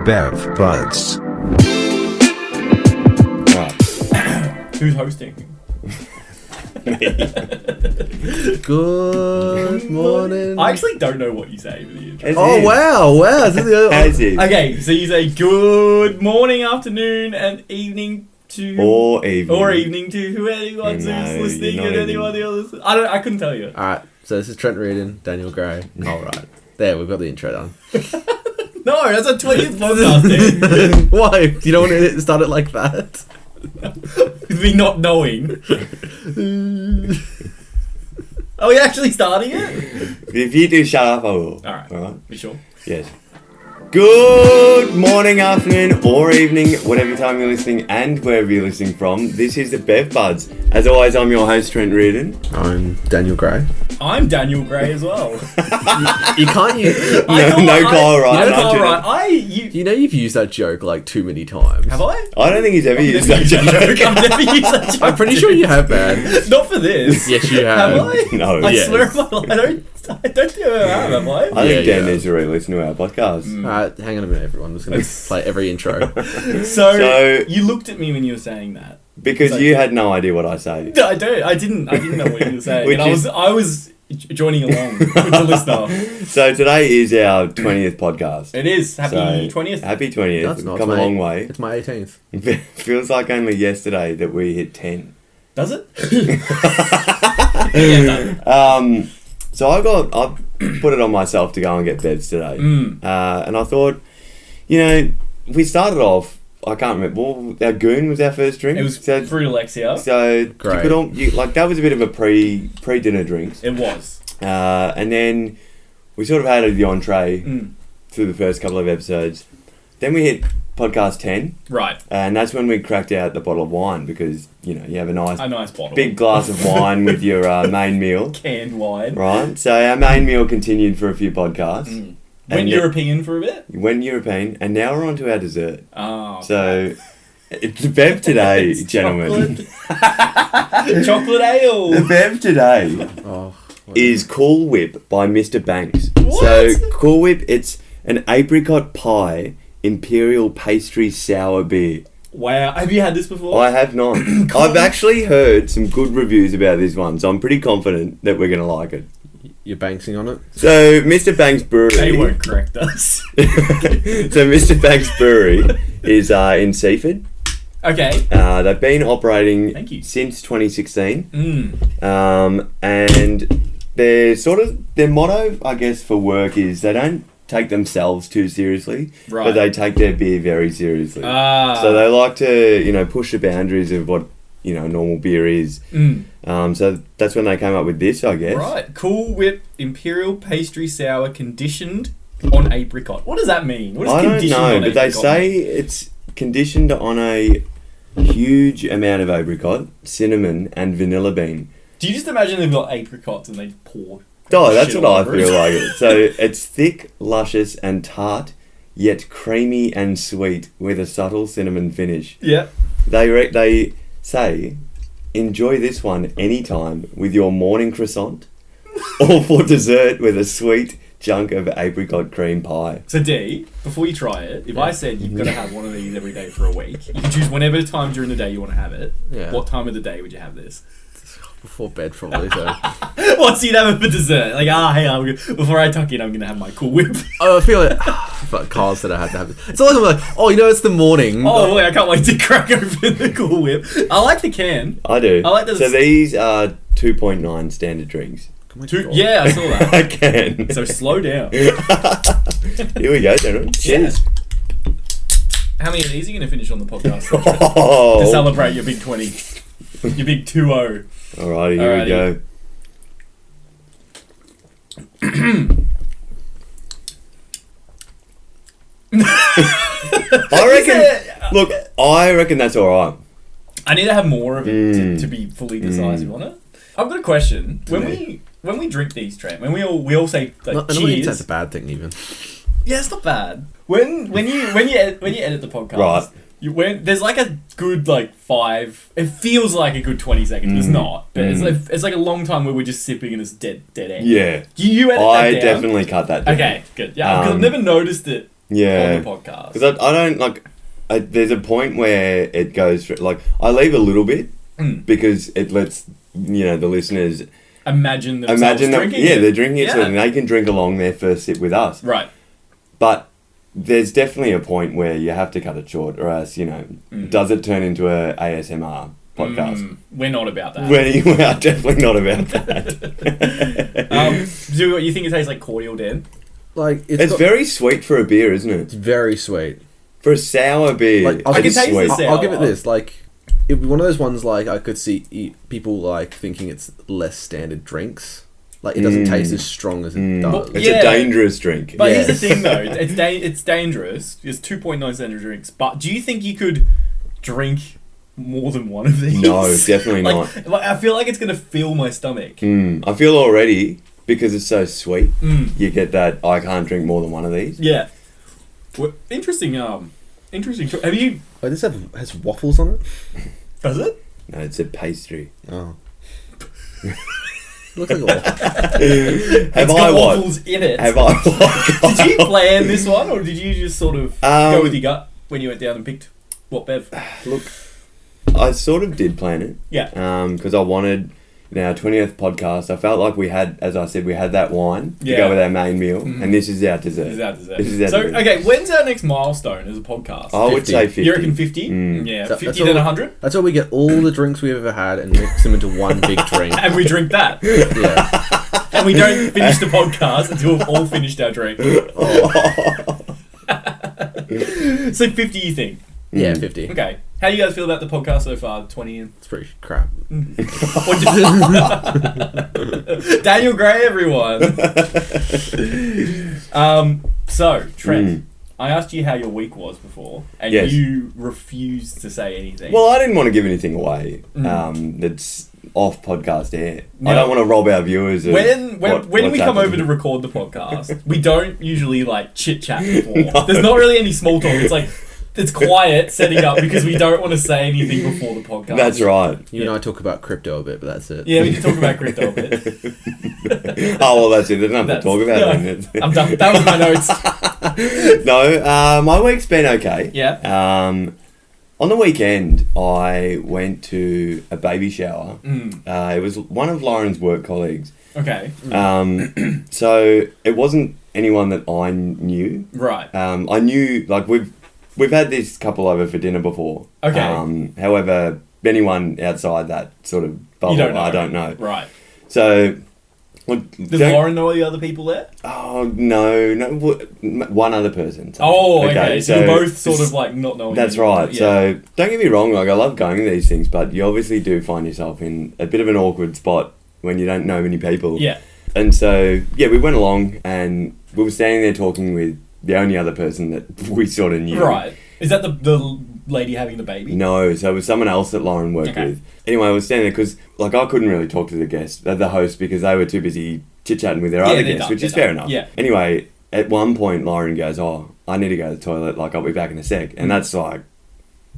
Bev Buds. Who's hosting? Good morning. I actually don't know what you say with the intro. Oh, wow. As is. Okay, so you say good morning, afternoon, and evening to... Or evening. To anyone who's listening you're and not anyone even- else. I couldn't tell you. Alright, so this is Trent Reardon, Daniel Gray. Alright. There, we've got the intro done. No, that's a 20th podcast, dude. Why? You don't want to start it like that? With me not knowing. Are we actually starting it? If you do shut up, I will. Alright. Be sure. Yes. Good morning, afternoon, or evening, whatever time you're listening and wherever you're listening from. This is the Bev Buds. As always, I'm your host, Trent Reardon. I'm Daniel Gray. I'm Daniel Gray as well. You can't use... No Kyle Wright. No Kyle Wright. You You know you've used that joke like too many times. have I? I don't think he's ever used that joke. I've never used that joke. I'm pretty sure you have, man. Not for this. Yes, you have. Have I? No. I Yes. swear on my life, I don't think I ever have I? I think Yeah, Dan yeah. needs to re-listen to our podcast. Alright, hang on a minute, everyone. I'm just going to play every intro. So you looked at me when you were saying that. Because So- you had no idea what I say. No, I didn't know what you were saying. Which And is- I was joining along with the listener. So today is our 20th podcast. It is. Happy So, 20th. Happy 20th. That's We've not come a mate. long way. It's my 18th. Feels like only yesterday that we hit 10. Does it? Yeah, no. So I put it on myself to go and get beds today. And I thought, we started off, I can't remember, our goon was our first drink. It was so, through Alexia. so you Great. put on, that was a bit of a pre-dinner drinks. It was. And then we sort of had the entree through the first couple of episodes. Then we hit podcast 10. Right. And that's when we cracked out the bottle of wine because, you have a nice A nice bottle. big glass of wine with your main meal. Canned wine. Right, so our main meal continued for a few podcasts. Went And European for a bit. Went European, and now we're on to our dessert. Oh. So, it's the Bev today, It's gentlemen. Chocolate ale. The Bev today Oh, is Cool Whip by Mr Banks. What? So, Cool Whip, it's an apricot pie imperial pastry sour beer. Wow. Have you had this before? I have not. I've actually heard some good reviews about this one, so I'm pretty confident that we're going to like it. you're banksing on it? So, Mr Banks Brewery... They won't correct us. So Mr Banks Brewery is in Seaford. Okay. They've been operating Thank you. since 2016. Mm. And their motto, I guess, for work is they don't take themselves too seriously, Right. but they take their beer very seriously. Ah. So they like to, push the boundaries of what, normal beer is. Mm. So that's when they came up with this, I guess. Right. Cool Whip Imperial Pastry Sour conditioned on apricot. What does that mean? What is I don't conditioned know, on but they apricot say mean? it's conditioned on a huge amount of apricot, cinnamon, and vanilla bean. Do you just imagine they've got apricots and they pour? Oh, that's shit what I all over feel it? like it. So it's thick, luscious, and tart, yet creamy and sweet with a subtle cinnamon finish. Yeah. They say, enjoy this one anytime with your morning croissant, or for dessert with a sweet chunk of apricot cream pie. So D, before you try it, if I said you've got to have one of these every day for a week, you can choose whenever time during the day you want to have it. Yeah. What time of the day would you have this? Before bed, probably, so... What, so you'd have it for dessert? Like, before I tuck in, I'm going to have my Cool Whip. I feel like... But Carl said I had to have it. It's not like I'm like, oh, it's the morning. Oh, boy, I can't wait to crack open the Cool Whip. I like the can. I do. I like that So it's- these are 2.9 standard drinks. Oh my Two, God. yeah, I saw that. I can. So slow down. Here we go, gentlemen. Cheers. How many of these are you going to finish on the podcast to Oh. celebrate your big 20? Your big 2-0. Alrighty, here we go. I reckon that's alright. I need to have more of it to be fully decisive on it. I've got a question. When we drink these, Trent, when we all say like, I don't think cheers. that's a bad thing, even. Yeah, it's not bad. When you edit the podcast, Right. There's like a good like 5. It feels like a good 20 seconds. It's not, but it's like a long time where we're just sipping and it's dead air. Yeah. You edit I that down? definitely cut that down. Okay, good. Yeah, because I've never noticed it Yeah. on the podcast. Because I don't like. There's a point where it goes through. Like I leave a little bit because it lets the listeners Imagine themselves drinking it. Yeah, they're drinking it so Yeah. then they can drink along their first sip with us. Right. But there's definitely a point where you have to cut it short, or else does it turn into a ASMR podcast? We're not about that. We are definitely not about that. Do you think it tastes like cordial, Dan? Like It's very sweet for a beer, isn't it? It's very sweet. For a sour beer, Like, I can taste sweet. the sour. I'll give it this. Like, it'd be one of those ones. Like, I could see people like thinking it's less standard drinks. Like, it doesn't taste as strong as it does. Well, It's Yeah. a dangerous drink. But Yeah. here's the thing, though. It's dangerous. It's 2.9 standard drinks. But do you think you could drink more than one of these? No, definitely not. Like, I feel like it's going to fill my stomach. I feel already, because it's so sweet, you get that I can't drink more than one of these. Yeah. Well, interesting. Have you... Oh, this has waffles on it. Does it? No, it's a pastry. Oh, looks like a waffle. Have It's I got what? waffles in it. Have I Did you plan this one, or did you just sort of go with your gut when you went down and picked what bev? Look, I sort of did plan it. Yeah. Because I wanted our 20th podcast. I felt like we had, as I said, we had that wine to Yeah. go with our main meal, and this is our dessert. This is our dessert. This is our So, dessert. okay, when's our next milestone as a podcast? I would 50. say 50. You reckon 50? Yeah, That's 50 all- then 100? That's why we get all the drinks we've ever had and mix them into one big drink. And we drink that. Yeah. And we don't finish the podcast until we've all finished our drink. So 50 you think? Yeah, 50. Okay. How do you guys feel about the podcast so far? 20 in? It's pretty crap. What Daniel Gray, everyone. So, Trent, I asked you how your week was before, and Yes. you refused to say anything. Well, I didn't want to give anything away that's off podcast air. No. I don't want to rob our viewers of when what's we come happening. over to record the podcast, we don't usually like chit chat before. There's not really any small talk. It's like it's quiet setting up because we don't want to say anything before the podcast. That's right. You and I talk about crypto a bit, but that's it. Yeah, we can talk about crypto a bit. Oh, well, that's it. There's nothing to talk about. No, Then. I'm done. That was my notes. No, my week's been okay. Yeah. On the weekend, I went to a baby shower. It was one of Lauren's work colleagues. Okay. So it wasn't anyone that I knew. Right. I knew, like, we've had this couple over for dinner before. Okay. However, anyone outside that sort of bubble, You don't know. I don't know. Right. So, Does Lauren know the other people there? Oh, no. One other person. So. Oh, okay. So you're both sort of like not knowing. That's each other. right. Yeah. So, don't get me wrong, like, I love going to these things, but you obviously do find yourself in a bit of an awkward spot when you don't know many people. Yeah. And so, yeah, we went along and we were standing there talking with the only other person that we sort of knew. Right. Is that the lady having the baby? No, so it was someone else that Lauren worked Okay. with. Anyway, I was standing there because, like, I couldn't really talk to the host, because they were too busy chit-chatting with their other they're guests, done, which is they're fair done. enough. Yeah. Anyway, at one point, Lauren goes, "Oh, I need to go to the toilet, like, I'll be back in a sec." And that's like,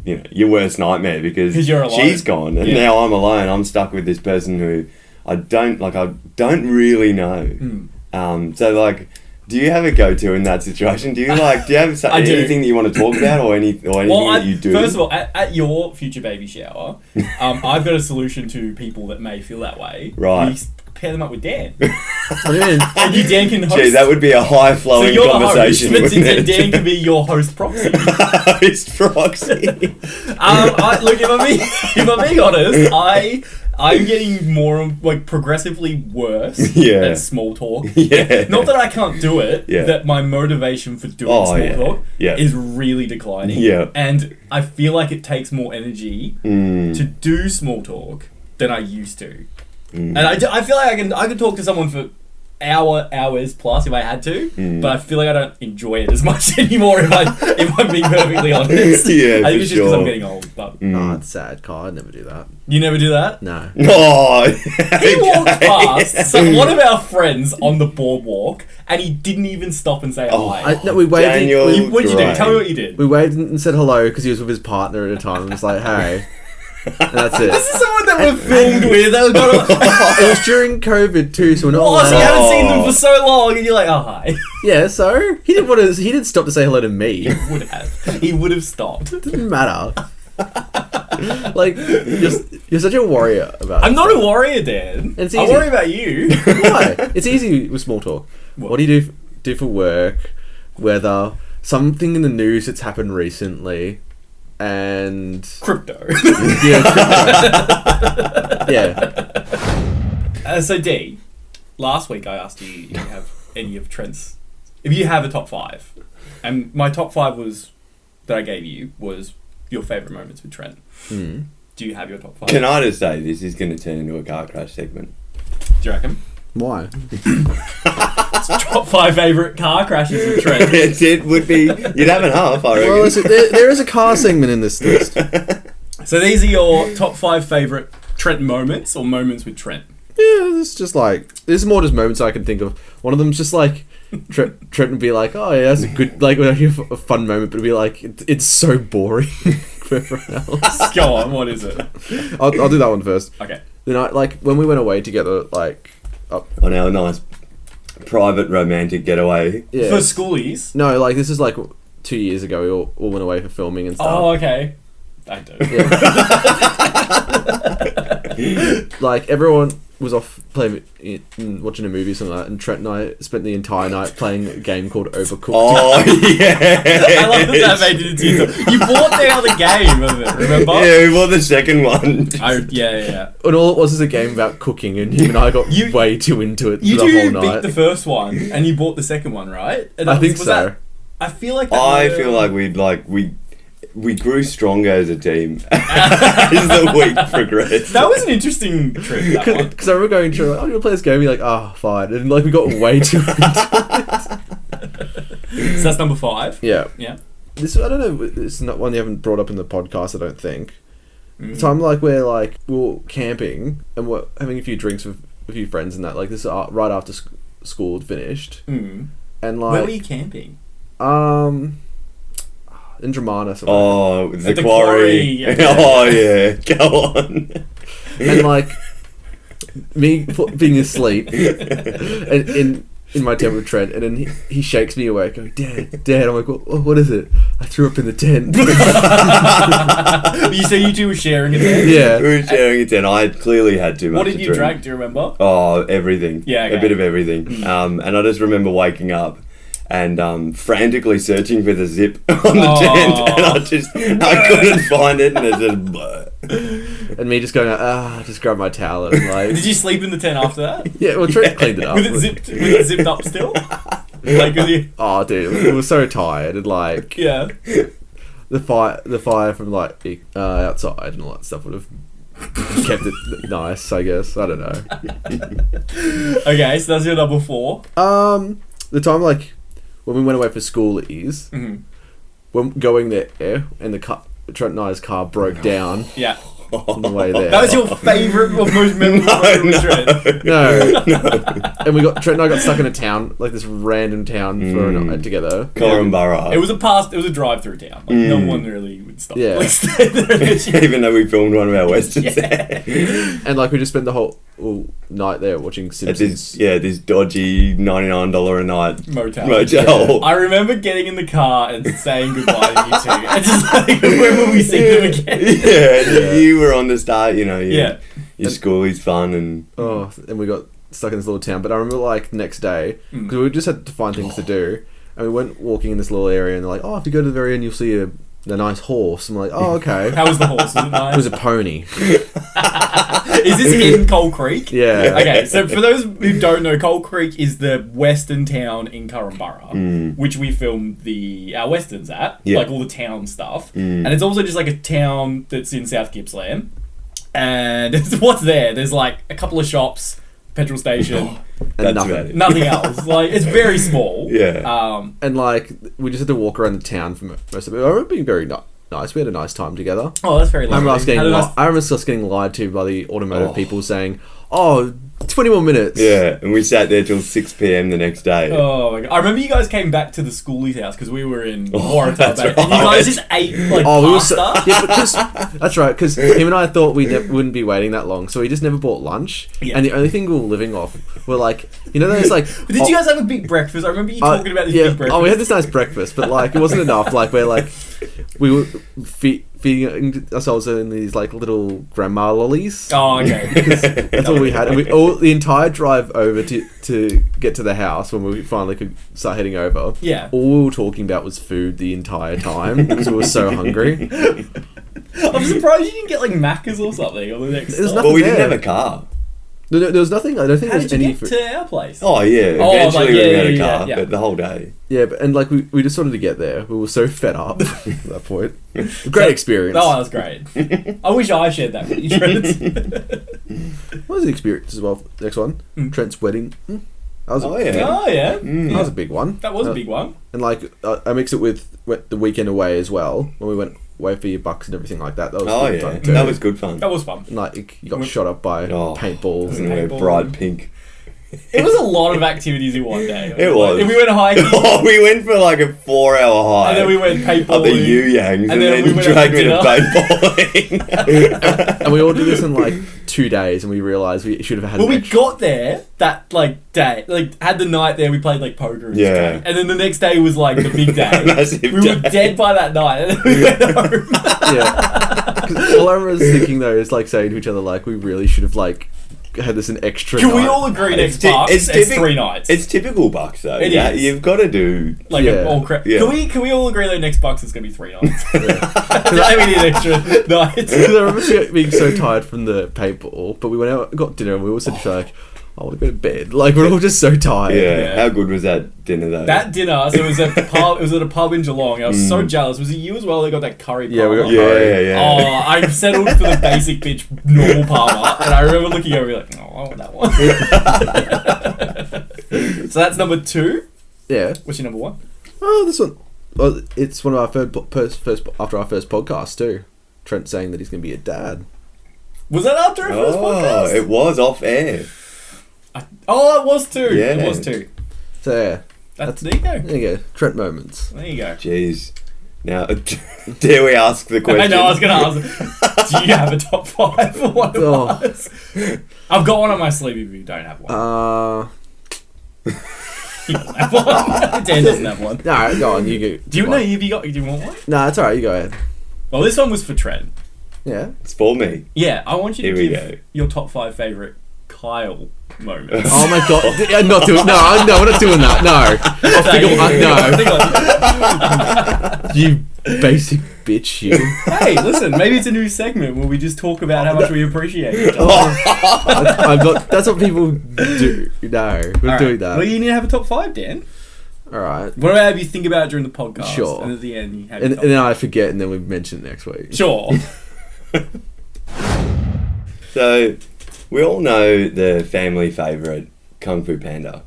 your worst nightmare, because 'Cause you're alone. she's gone, and Yeah. now I'm alone. I'm stuck with this person who I don't really know. So, like, do you have a go-to in that situation? Do you have I do. anything that you want to talk about, or anything that you do? First of all, at your future baby shower, I've got a solution to people that may feel that way. Right. You pair them up with Dan. What do you mean? And Dan can host. Gee, that would be a high-flowing so you're conversation. the host, wouldn't but it? Dan can be your host proxy. Host proxy. Look, if I'm being honest, I'm getting more like progressively worse at small talk. Yeah. Not that I can't do it, Yeah. that my motivation for doing small talk Yeah. is really declining. Yeah. And I feel like it takes more energy to do small talk than I used to. And I feel like I could talk to someone for hours plus if I had to, but I feel like I don't enjoy it as much anymore if I'm being perfectly honest. Yeah, I think for it's just because I'm sure. getting old. But Oh, it's sad, Carl. I'd never do that. you never do that? No. Oh, He walked past one of our friends on the boardwalk, and he didn't even stop and say hi. No, we waved. Daniel. What did you do? Great. Tell me what you did. We waved and said hello because he was with his partner at a time. And was like, hey. And that's it. This is someone that we're filmed with. It was during COVID too, so we're not Oh, so you allowed. haven't seen them for so long, and you're like, oh, hi. Yeah, so he didn't stop to say hello to me. He would have stopped. Didn't matter. Like you're such a warrior about. I'm not a warrior, Dan. It's I easy. worry about you. Why? It's easy with small talk. What? What do you do for work? Weather, something in the news that's happened recently, and Crypto. yeah. So D, last week I asked you if you have any of Trent's, if you have a top 5, and my top 5 was that I gave you was your favourite moments with Trent. Mm. Do you have your top 5? Can I just say this is going to turn into a car crash segment? Do you reckon? Why? Top 5 favourite car crashes with Trent. It would be. You'd have an half, I reckon. Well, there is a car segment in this list. So these are your top 5 favourite Trent moments or moments with Trent. Yeah, it's just like there's more just moments I can think of. One of them's just like Trent would be like, "Oh yeah, that's a good like a fun moment," but it'd be like it's so boring for everyone else. Go on, what is it? I'll do that one first. Okay. Then when we went away together, like On our nice private romantic getaway. yeah, For schoolies. no, like this is like 2 years ago. We all went away for filming and stuff. Oh, okay. I do. Yeah. Like everyone was off playing, watching a movie or something like that, and Trent and I spent the entire night playing a game called Overcooked. Oh, yeah. I love that made it into YouTube. You bought the other game of it, remember? Yeah, we bought the second one. Yeah. And all it was is a game about cooking, and him and I got way too into it You the whole two night. beat the first one, and you bought the second one, right? And I that think was so. that- I feel like I feel like we grew stronger as a team as the week progressed. that was an interesting trip. That one. Because I remember going to like, "Oh, you want to play this game?" You're like, "Oh, fine," and like we got way too into it. So that's number 5. Yeah. Yeah. This I don't know. It's not one you haven't brought up in the podcast. I don't think. Mm. The time like where like we were camping and we're having a few drinks with a few friends and that like this is right after school had finished Mm. and Where were like you camping? in Dramana somewhere. Oh, the the quarry. quarry, yeah. Oh, yeah. Go on. And like me being asleep and in my tent with Trent, and then he shakes me awake going, Dad. I'm like, what is it? I threw up in the tent. You say you two were sharing a tent? Yeah. We were sharing a tent. I clearly had too much What did to you drink. drink? Do you remember? Oh, everything. Yeah, okay. A bit of everything. And I just remember waking up and frantically searching for the zip on the tent, and I couldn't find it, and it just bleh. And me just going, just grab my towel and like. Did you sleep in the tent after that? Yeah, well, Trent cleaned it up. With it zipped up still? Like, was you... Oh, dude, we were so tired, and like Yeah. the fire from like outside and all that stuff would have kept it nice, I guess. I don't know. Okay, so that's your number 4. The time like when we went away for schoolies, Mm-hmm. when going there, and the car, Trent and I's car broke down Yeah. on the way there. That was your favourite or most memorable moment with Trent? No. And Trent and I got stuck in a town, like this random town for a night together. Corumburra. It was a drive-through town. Like, no one really would stop. Yeah. Like, stay there. Even though we filmed one of our westerns there. And like we just spent the whole night there watching At Simpsons. this dodgy $99 a night Motel. motel. I remember getting in the car and saying goodbye to you two. And just like, when will we see them again? Yeah, you were on the start, you know. Yeah. Your schoolie's fun and... Oh, and we got stuck in this little town. But I remember like next day, because we just had to find things to do, and we went walking in this little area, and they're like, "Oh, if you go to the very end, you'll see a nice horse." I'm like, "Oh, okay." How was the horse? Was it It nice? was a pony. Is this in Coal Creek? Yeah. Okay, so for those who don't know, Coal Creek is the western town in Corumburra, which we filmed our westerns at, Yeah. like all the town stuff. And it's also just like a town that's in South Gippsland. And what's there? There's like a couple of shops, petrol station, And That's nothing. about it. nothing else. Like, it's very small. Yeah. And like we just had to walk around the town for most of it. I remember being very nice. We had a nice time together. Oh, that's very lovely. I remember us getting lied to by the automotive people saying, "Oh, 20 more minutes." Yeah, and we sat there till 6 p.m. the next day. Oh my god! I remember you guys came back to the schoolies house because we were in Waratah, that's and right. you guys just ate pasta. Yeah, but that's right, because him and I thought we wouldn't be waiting that long, so we just never bought lunch. Yeah. And the only thing we were living off were like, you know, those like. Did you guys have a big breakfast? I remember you talking about this big breakfast. Oh, we had this nice breakfast, but like it wasn't enough. Like we were feeding ourselves in these like little grandma lollies. Oh, okay. That's all we had, and the entire drive over to get to the house when we finally could start heading over. Yeah. All we were talking about was food the entire time because we were so hungry. I'm surprised you didn't get like Macca's or something on the next There's stop. nothing Well, we didn't there. have a car. There was nothing. I don't think How there's did you any get food. to our place? Oh yeah, Oh, eventually like, we yeah, had a yeah, car, yeah. but the whole day. Yeah, but, and like we just wanted to get there. We were so fed up at that point. Great experience. Oh, that was great. I wish I shared that with you, Trent. What was the experience as well? Next one, Trent's wedding. That was Oh yeah. Oh, yeah. that was a big one. That was a big one. And like I mixed it with the weekend away as well when we went away for your bucks and everything like that. That was Oh good yeah, fun too. that was good fun. That was fun. And, like you got shot up by paintballs. And we were Paintball. bright pink. It was a lot of activities in one day. It was. And we went hiking. Oh, we went for like a 4-hour hike. And then we went paintballing. Up the Yuyangs, and then we went dragged me to out paintballing. And we all did this in like 2 days, and we realised we should have had. Well, we extra- got there that like day, like had the night there. We played like poker and Yeah. stuff. And then the next day was like the big day. Massive We were day. dead by that night, and then we went home. Yeah. 'Cause all I was thinking though is like saying to each other like we really should have like had this an extra. Can we night. all agree It's next ty- Bucks? it's It's typical- 3 nights. It's typical Bucks though. It Yeah, is. you've got to do. like Yeah. all crap. Yeah. Can we all agree that next Bucks is gonna be 3 nights? I we need extra nights. Because I remember being so tired from the paintball, but we went out, got dinner, and we all said to each other, like, I want to go to bed. Like we're all just so tired. Yeah. Yeah. How good was that dinner though? That dinner, so it was at the pub. It was at a pub in Geelong. I was so jealous. Was it you as well? They got that curry. Yeah, we got parma? Yeah. Oh, I settled for the basic bitch normal parma, and I remember looking over like, oh, I want that one. So that's number 2. Yeah. What's your number 1? Oh, this one. Well, it's one of our first after our first podcast too. Trent saying that he's going to be a dad. Was that after our first Oh, podcast? it was off air. It was too. Yeah. It was too. So yeah, There you go. there you go. Trent moments. There you go. Jeez. Now, dare we ask the question? I know. I was going to ask. Do you have a top 5 for one of Oh. us? I've got one on my sleeve. If you don't have one, you don't have one. Dan doesn't have one. No, go on. You go. Do you know? Have you got? Do you want one? No, it's alright. You go ahead. Well, this one was for Trent. Yeah. It's for me. Yeah, I want you to Here we give go. your top 5 favorite Kyle moments. Oh my god! I'm not doing. No, we're not doing that. No. I'll figure. No. You basic bitch. You. Hey, listen. Maybe it's a new segment where we just talk about how much we appreciate each other. I'm not. That's what people do. No, we're Alright. doing that. Well, you need to have a top 5, Dan. All right. What about if you think about it during the podcast? Sure. And at the end, you have And your top then I forget, and then we mention it next week. Sure. So, we all know the family favourite Kung Fu Panda.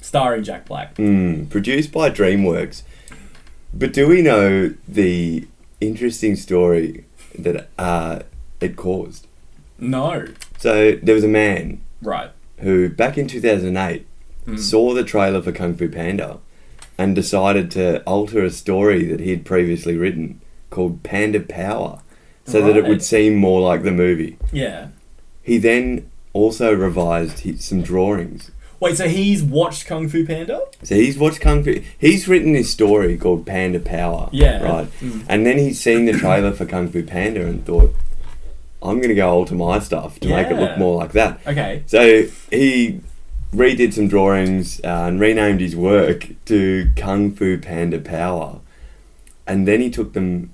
Starring Jack Black. Produced by DreamWorks. But do we know the interesting story that it caused? No. So, there was a man Right. who, back in 2008, saw the trailer for Kung Fu Panda and decided to alter a story that he had previously written called Panda Power so that it Right. would seem more like the movie. Yeah. He then also revised some drawings. Wait, so he's watched Kung Fu Panda? So he's watched Kung Fu. He's written this story called Panda Power. Yeah. Right. And then he's seen the trailer for Kung Fu Panda and thought, I'm going to go alter my stuff to make it look Yeah. more like that. Okay. So he redid some drawings and renamed his work to Kung Fu Panda Power. And then he took them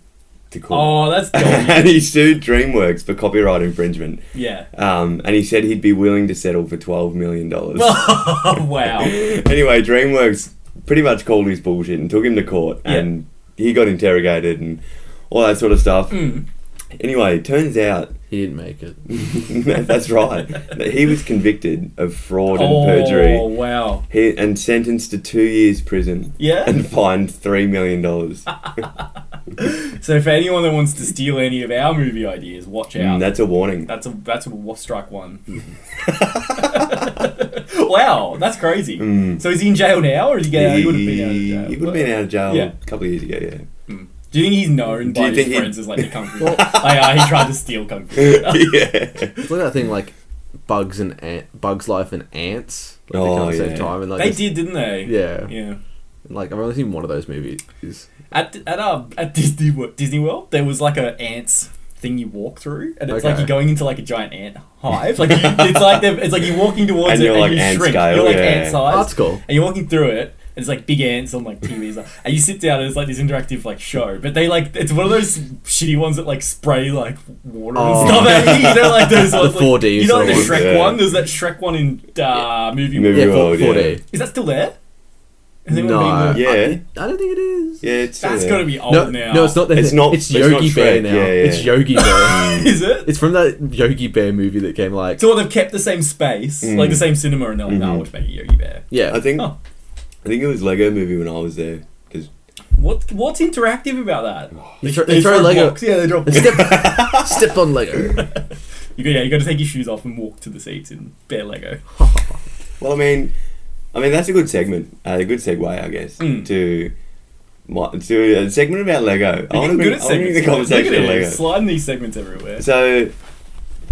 to court. Oh, that's dodgy. And he sued DreamWorks for copyright infringement. Yeah. And he said he'd be willing to settle for $12 million. Oh, wow. Anyway, DreamWorks pretty much called his bullshit and took him to court. Yeah. And he got interrogated and all that sort of stuff. Anyway, it turns out... He didn't make it. That's right. He was convicted of fraud and perjury. Oh, wow. And sentenced to 2 years prison. Yeah? And fined $3 million. So for anyone that wants to steal any of our movie ideas, watch out. That's a warning. That's a strike one. Wow, that's crazy. So is he in jail now, or is he getting out? He would have been out of jail. He would have been out of jail Yeah. a couple of years ago, yeah. Do you think he's known Do by you his think friends as like the kung fu? Like, he tried to steal kung fu. Yeah. It's like that thing like Bugs Life and Ants. Like, they come at the same time, and like They did, didn't they? Yeah. Yeah. Like I've only seen one of those movies. At Disney World, there was like a ants thing you walk through, and it's like Okay. you're going into like a giant ant hive. Like it's like you're walking towards And it you're and like you ant shrink. scale, You're like yeah. ant size. Oh, that's cool. And you're walking through it. And it's like big ants on like TVs, and you sit down and it's like this interactive like show. But they like it's one of those shitty ones that like spray like water and stuff at you. You know, like those ones, The 4D you know, like the sort of Shrek yeah. one. There's that Shrek one in movie. Movie Yeah, World, 4D. Is that still there? Is it No, being- Yeah. I don't think it is. Yeah, it's still That's there. got to be old No, now. no, it's not. It's not- It's it's not Yogi Bear Shrek, now. yeah, yeah. It's Yogi Bear. Is it? It's from that Yogi Bear movie that came like. So they've kept the same space, like the same cinema, and they're like, "No, we'll just make a Yogi Bear." Yeah. I think Oh. it was Lego Movie when I was there. 'Cause What's interactive about that? They throw Lego. blocks. Yeah, they drop. Step on Lego. You got to take your shoes off and walk to the seats in bare Lego. Well, I mean that's a good segment, a good segue, I guess, to a segment about Lego. I want to bring the conversation to Lego. Sliding these segments everywhere. So,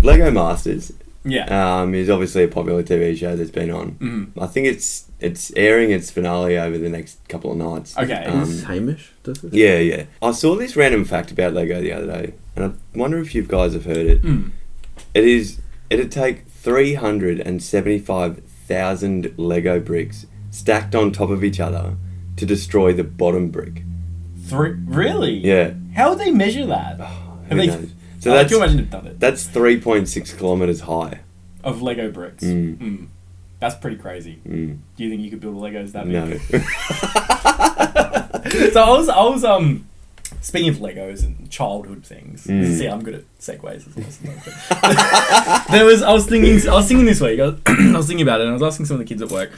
Lego Masters Yeah. is obviously a popular TV show that's been on. I think it's airing its finale over the next couple of nights. Okay. Is Hamish does it? Yeah. I saw this random fact about Lego the other day, and I wonder if you guys have heard it. It'd take 375,000 Lego bricks stacked on top of each other to destroy the bottom brick. Really? Yeah. How would they measure that? Who knows? So Can that's you imagine they've done it? that's 3.6 kilometers high. Of Lego bricks. That's pretty crazy. Do you think you could build Legos that big? No. So I was speaking of Legos and childhood things. See, I'm good at segues as well. I was thinking this week. I was thinking about it, and I was asking some of the kids at work.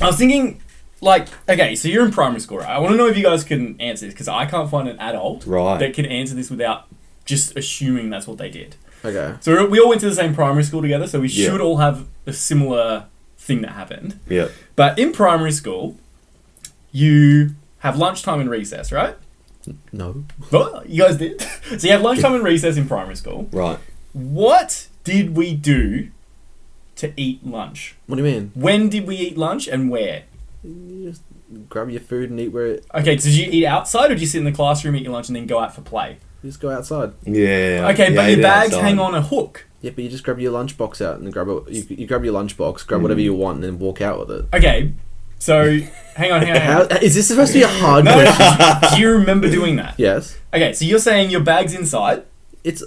I was thinking, like, okay, so you're in primary school, right? I want to know if you guys can answer this because I can't find an adult Right. that can answer this without just assuming that's what they did. Okay. So we all went to the same primary school together, so we Yeah. should all have a similar thing that happened. Yeah. But in primary school, you have lunchtime and recess, right? No. Well, you guys did. So you have lunchtime and recess in primary school. Right. What did we do to eat lunch? What do you mean? When did we eat lunch and where? You just grab your food and eat where it. Okay, so did you eat outside or did you sit in the classroom, eat your lunch, and then go out for play? You just go outside. Yeah. Okay, yeah, but your eat bags outside. hang on a hook. Yeah, but you just grab your lunchbox out and grab it. You grab your lunchbox, grab whatever you want, and then walk out with it. Okay, so hang on. How, is this supposed to be a hard No, question? do you remember doing that? Yes. Okay, so you're saying your bag's inside. It's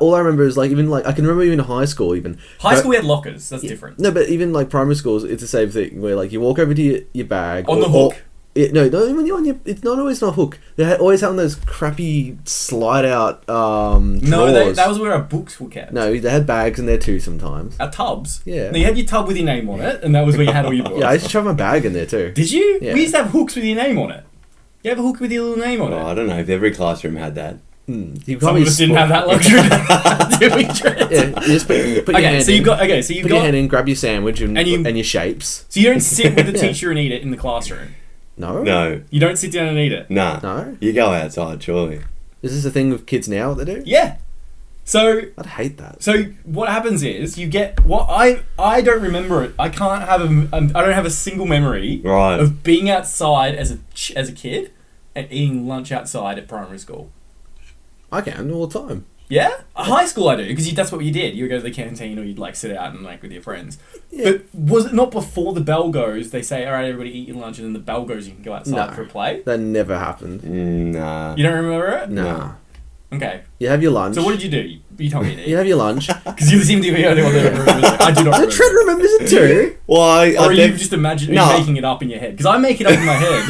all I remember is like even like I can remember even high school even. High school we had lockers. That's Yeah, different. No, but even like primary schools, it's the same thing where like you walk over to your bag On the hook. No, when you're on your, it's not always on a hook. They always have those crappy slide out No, drawers. that was where our books were kept. No, they had bags in there too sometimes. Our tubs. Yeah. No, you had your tub with your name on it, and that was where you had all your books. Yeah, I used to shove my bag in there too. Did you? Yeah. We used to have hooks with your name on it. You have a hook with your little name on Oh, it. I don't know if every classroom had that. You Some can't of be us didn't have that luxury. Did we, Trent? Yeah, you just put your Okay, hand so in. you got Put your hand in, grab your sandwich and And you- your shapes. So you don't sit with the Yeah. teacher and eat it in the classroom. No. No. You don't sit down and eat it. Nah. No. You go outside, surely. Is this a thing with kids now that they do? Yeah. So I'd hate that. what happens is you get what I don't remember it. I can't have I don't have a single memory Right. of being outside as a kid and eating lunch outside at primary school. I can all the time. Yeah, high school I do because that's what you did. You would go to the canteen or you'd like sit out and like with your friends. Yeah. But was it not before the bell goes? They say, "All right, everybody eat your lunch," and then the bell goes. You can go outside No. for a play. That never happened. Nah. You don't remember it? Nah. Okay. You have your lunch. So what did you do? You told me to You eat have your lunch. because you seem to be the only one that remembers it. I do not. So remember. Trent remembers it too. Well, Or are you just imagining No. making it up in your head? Because I make it up in my head.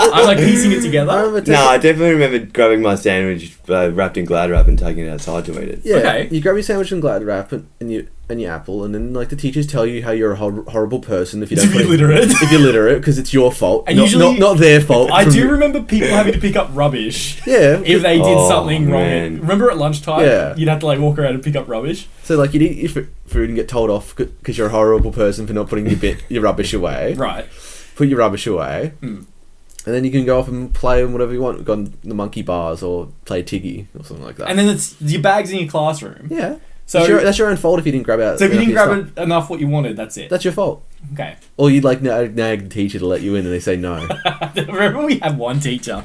I'm like piecing it I together. remember No, I definitely remember grabbing my sandwich wrapped in Glad wrap and taking it outside to eat it. Yeah, Okay. you grab your sandwich and Glad wrap and you and your apple, and then like the teachers tell you how you're a horrible person if you don't. If you're literate. If you're literate, because it's your fault, And not, usually- not their fault. I do remember people having to pick up rubbish Yeah. if they did something wrong. man. Remember at lunchtime? Yeah. You'd have to like walk around and pick up rubbish. So like you'd eat your food and get told off because you're a horrible person for not putting your rubbish away. Right. Put your rubbish away. Mm. And then you can go off and play on whatever you want. Go on the monkey bars or play Tiggy or something like that. And then it's your bag's in your classroom. yeah. So that's your own fault if you didn't grab out. So if you didn't enough grab it enough what you wanted, that's it. that's your fault. Okay. Or you'd like nag the teacher to let you in, and they say no. Remember we had one teacher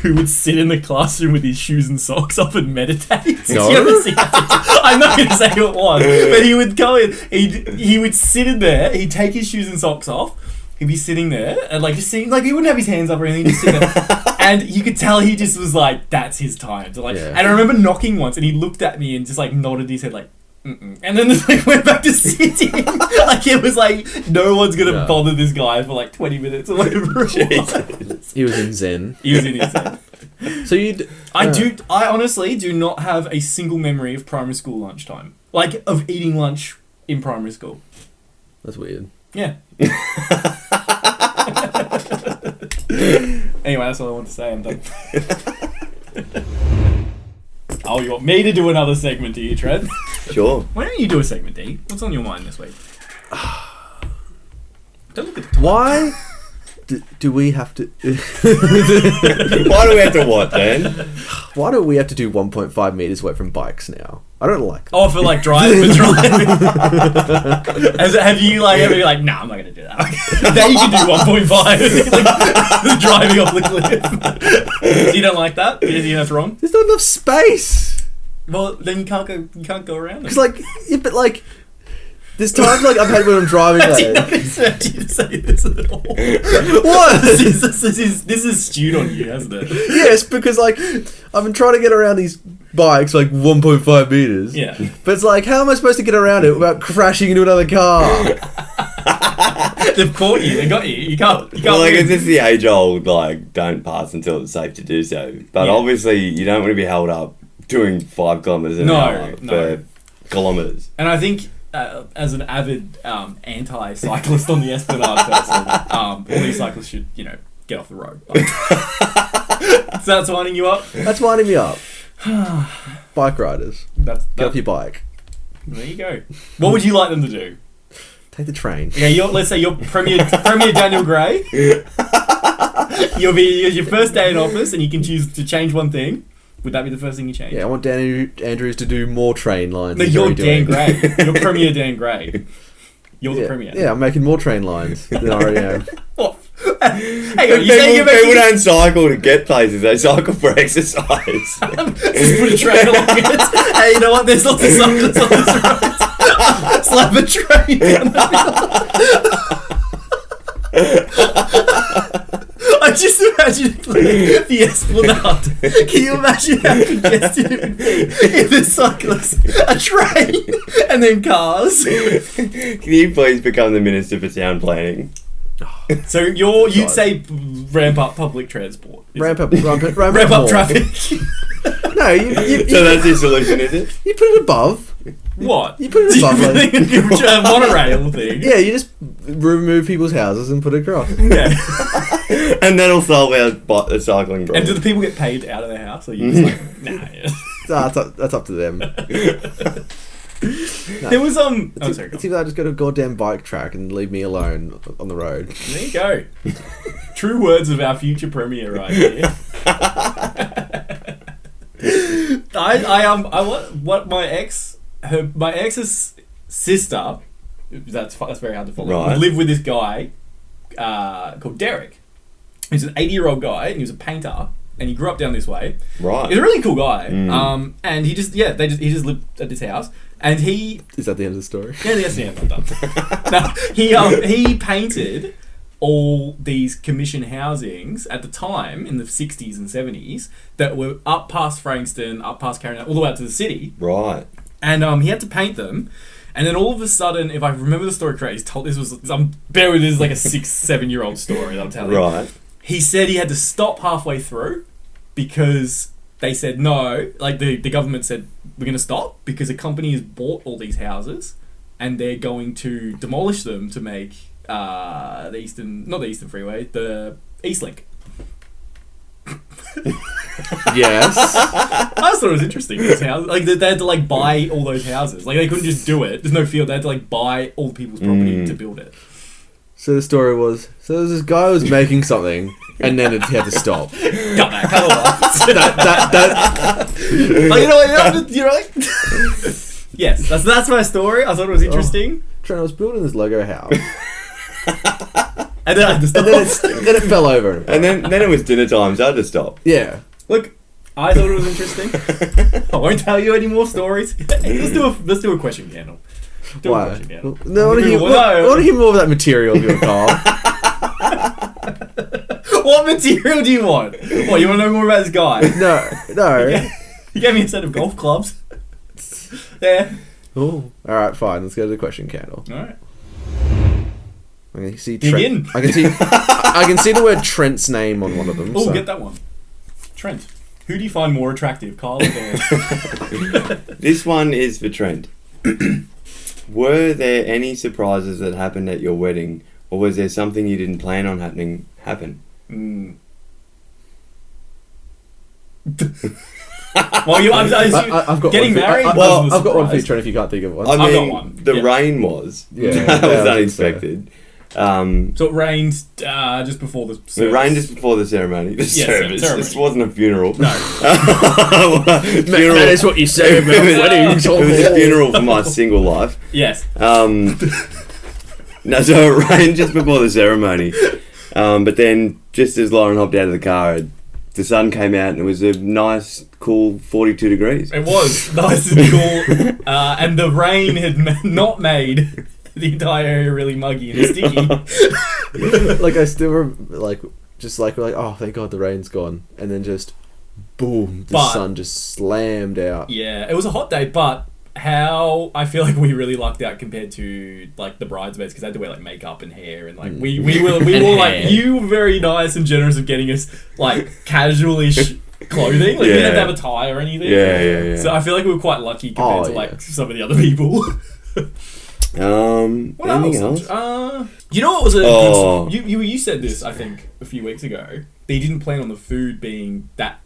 who would sit in the classroom with his shoes and socks off and meditate? No. You ever see that? I'm not going to say who it was, but he would go in, he would sit in there, he'd take his shoes and socks off, he'd be sitting there, and like just sitting, like he wouldn't have his hands up or anything, just sit there. And you could tell he just was like, that's his time. So like, Yeah. And I remember knocking once, and he looked at me and just like nodded his head like, mm-mm. And then just like went back to sitting. Like it was like no one's gonna bother this guy for like 20 minutes or whatever it was. He was in Zen. He was in his head. So you'd. I honestly do not have a single memory of primary school lunchtime. Like of eating lunch in primary school. That's weird. Yeah. Anyway, that's all I want to say. I'm done. Oh, you want me to do another segment, do you, Trent? Sure. Why don't you do a segment, D? What's on your mind this week? Don't look at the time. Why do we have to? Why do we have to what then? Why do we have to do 1.5 meters away from bikes now? I don't like that. Oh, for like driving. Have you like ever like, nah, I'm not gonna do that. Then you can do 1.5. Like, driving off the cliff. So you don't like that? You think that's wrong? There's not enough space. Well, then you can't go around. Because like, yeah, but like, there's times like I've had when I'm driving. I did Like, not expect you to say this at all. what? This is stewed on you, hasn't it? Yes, because like I've been trying to get around these bikes like 1.5 meters. Yeah. But it's like, how am I supposed to get around it without crashing into another car? They've caught you. They got you. You can't. Well, like, win. it's just the age-old, like, don't pass until it's safe to do so. But Yeah. obviously, you don't want to be held up doing 5 kilometres an hour for kilometres. And I think, as an avid anti-cyclist on the Esplanade person, all these cyclists should, get off the road. So that's winding you up? That's winding me up. Bike riders, get off your bike. There you go. What would you like them to do? Take the train. Yeah, let's say you're Premier Daniel Gray. You'll be your first day in office, and you can choose to change one thing. Would that be the first thing you change? Yeah, I want Dan Andrews to do more train lines. No, than you're he's Dan already doing. Gray. You're Premier Dan Gray. You're the Yeah, Premier. yeah, I'm making more train lines than I already am. What? Hang on, you saying you're People making... don't cycle to get places, they cycle for exercise. Just put a train along it. Hey, you know what? There's lots of cyclists on this road. Slap a train down the middle. I just imagine like, the Esplanade. Can you imagine how congested it would be if the cyclists, a train, and then cars? Can you please become the Minister for Town Planning? So you'd say ramp up public transport. Ramp up Ramp up traffic. No, you So that's your solution, is it? you put it above. What? You put it above. Like, A monorail thing. yeah, you just remove people's houses and put it across. Yeah. And that'll solve our the cycling problem. And do the people get paid out of their house, or you just like, nah? Yeah. That's up to them. There was Oh, sorry. It's either I just go to a goddamn bike track and leave me alone on the road. There you go. True words of our future premier right here. What my ex's sister, that's very hard to follow. Right. Would live with this guy called Derek. He's an 80-year-old guy, and he was a painter, and he grew up down this way. Right. He's a really cool guy. Mm. And he just lived at this house, and he Is that the end of the story? yeah, that's the end. I'm done. No, he painted all these commission housings at the time in the 60s and 70s that were up past Frankston, up past Carrington, all the way up to the city. Right. And he had to paint them. And then all of a sudden, if I remember the story correctly, he's told this was, bear with this is like a 6-7-year-old story that I'm telling you. Right. He said he had to stop halfway through because they said no. Like the government said, we're going to stop because a company has bought all these houses and they're going to demolish them to make not the Eastern Freeway, the East Link. Yes. I just thought it was interesting. Those houses, like they had to like buy all those houses. Like they couldn't just do it. There's no field. They had to like buy all the people's property to build it. So the story was, so there was this guy who was making something, and then he had to stop. Cut that. Cut all that. that Like, you know what? You're right. Yes, that's my story. I thought it was interesting. Trent, I was building this Lego house, And then I had to stop. then it fell over. And then it was dinner time, so I had to stop. Yeah. Look, I thought it was interesting. I won't tell you any more stories. Let's do a question candle. Why? A question candle. No, I want to hear more of that material of your car. What material do you want? What, you want to know more about this guy? No. You gave me a set of golf clubs. Yeah. Oh. All right, fine. Let's go to the question candle. All right. I can see Dig Trent. in. I can see the word Trent's name on one of them. Oh, so. get that one. Trent. Who do you find more attractive, Carl or Dan? This one is for Trent. Were there any surprises that happened at your wedding, or was there something you didn't plan on happen? Well, I've got getting one married. I've got one for you, Trent, if you can't think of one. I I've got mean, one. the Yeah. rain was. Yeah, That was I unexpected. So it rained just before the service. It rained just before the ceremony. The service. ceremony. This wasn't a funeral. No. Funeral. That is what you say about weddings. It was a funeral for my single life. Yes. No, so it rained just before the ceremony. But then, just as Lauren hopped out of the car, the sun came out and it was a nice, cool 42 degrees. It was nice and cool. And the rain had not made the entire area really muggy and sticky. Like, I still remember, we're like, oh, thank God the rain's gone. And then just, boom, the sun just slammed out. Yeah, it was a hot day, but how I feel like we really lucked out compared to like the bridesmaids, because they had to wear like makeup and hair, and like we were like, you were very nice and generous of getting us like casual-ish clothing. Like we didn't have to have a tie or anything. Yeah. So I feel like we were quite lucky compared to like some of the other people. What else? You know what was a good, you said this I think a few weeks ago. They didn't plan on the food being that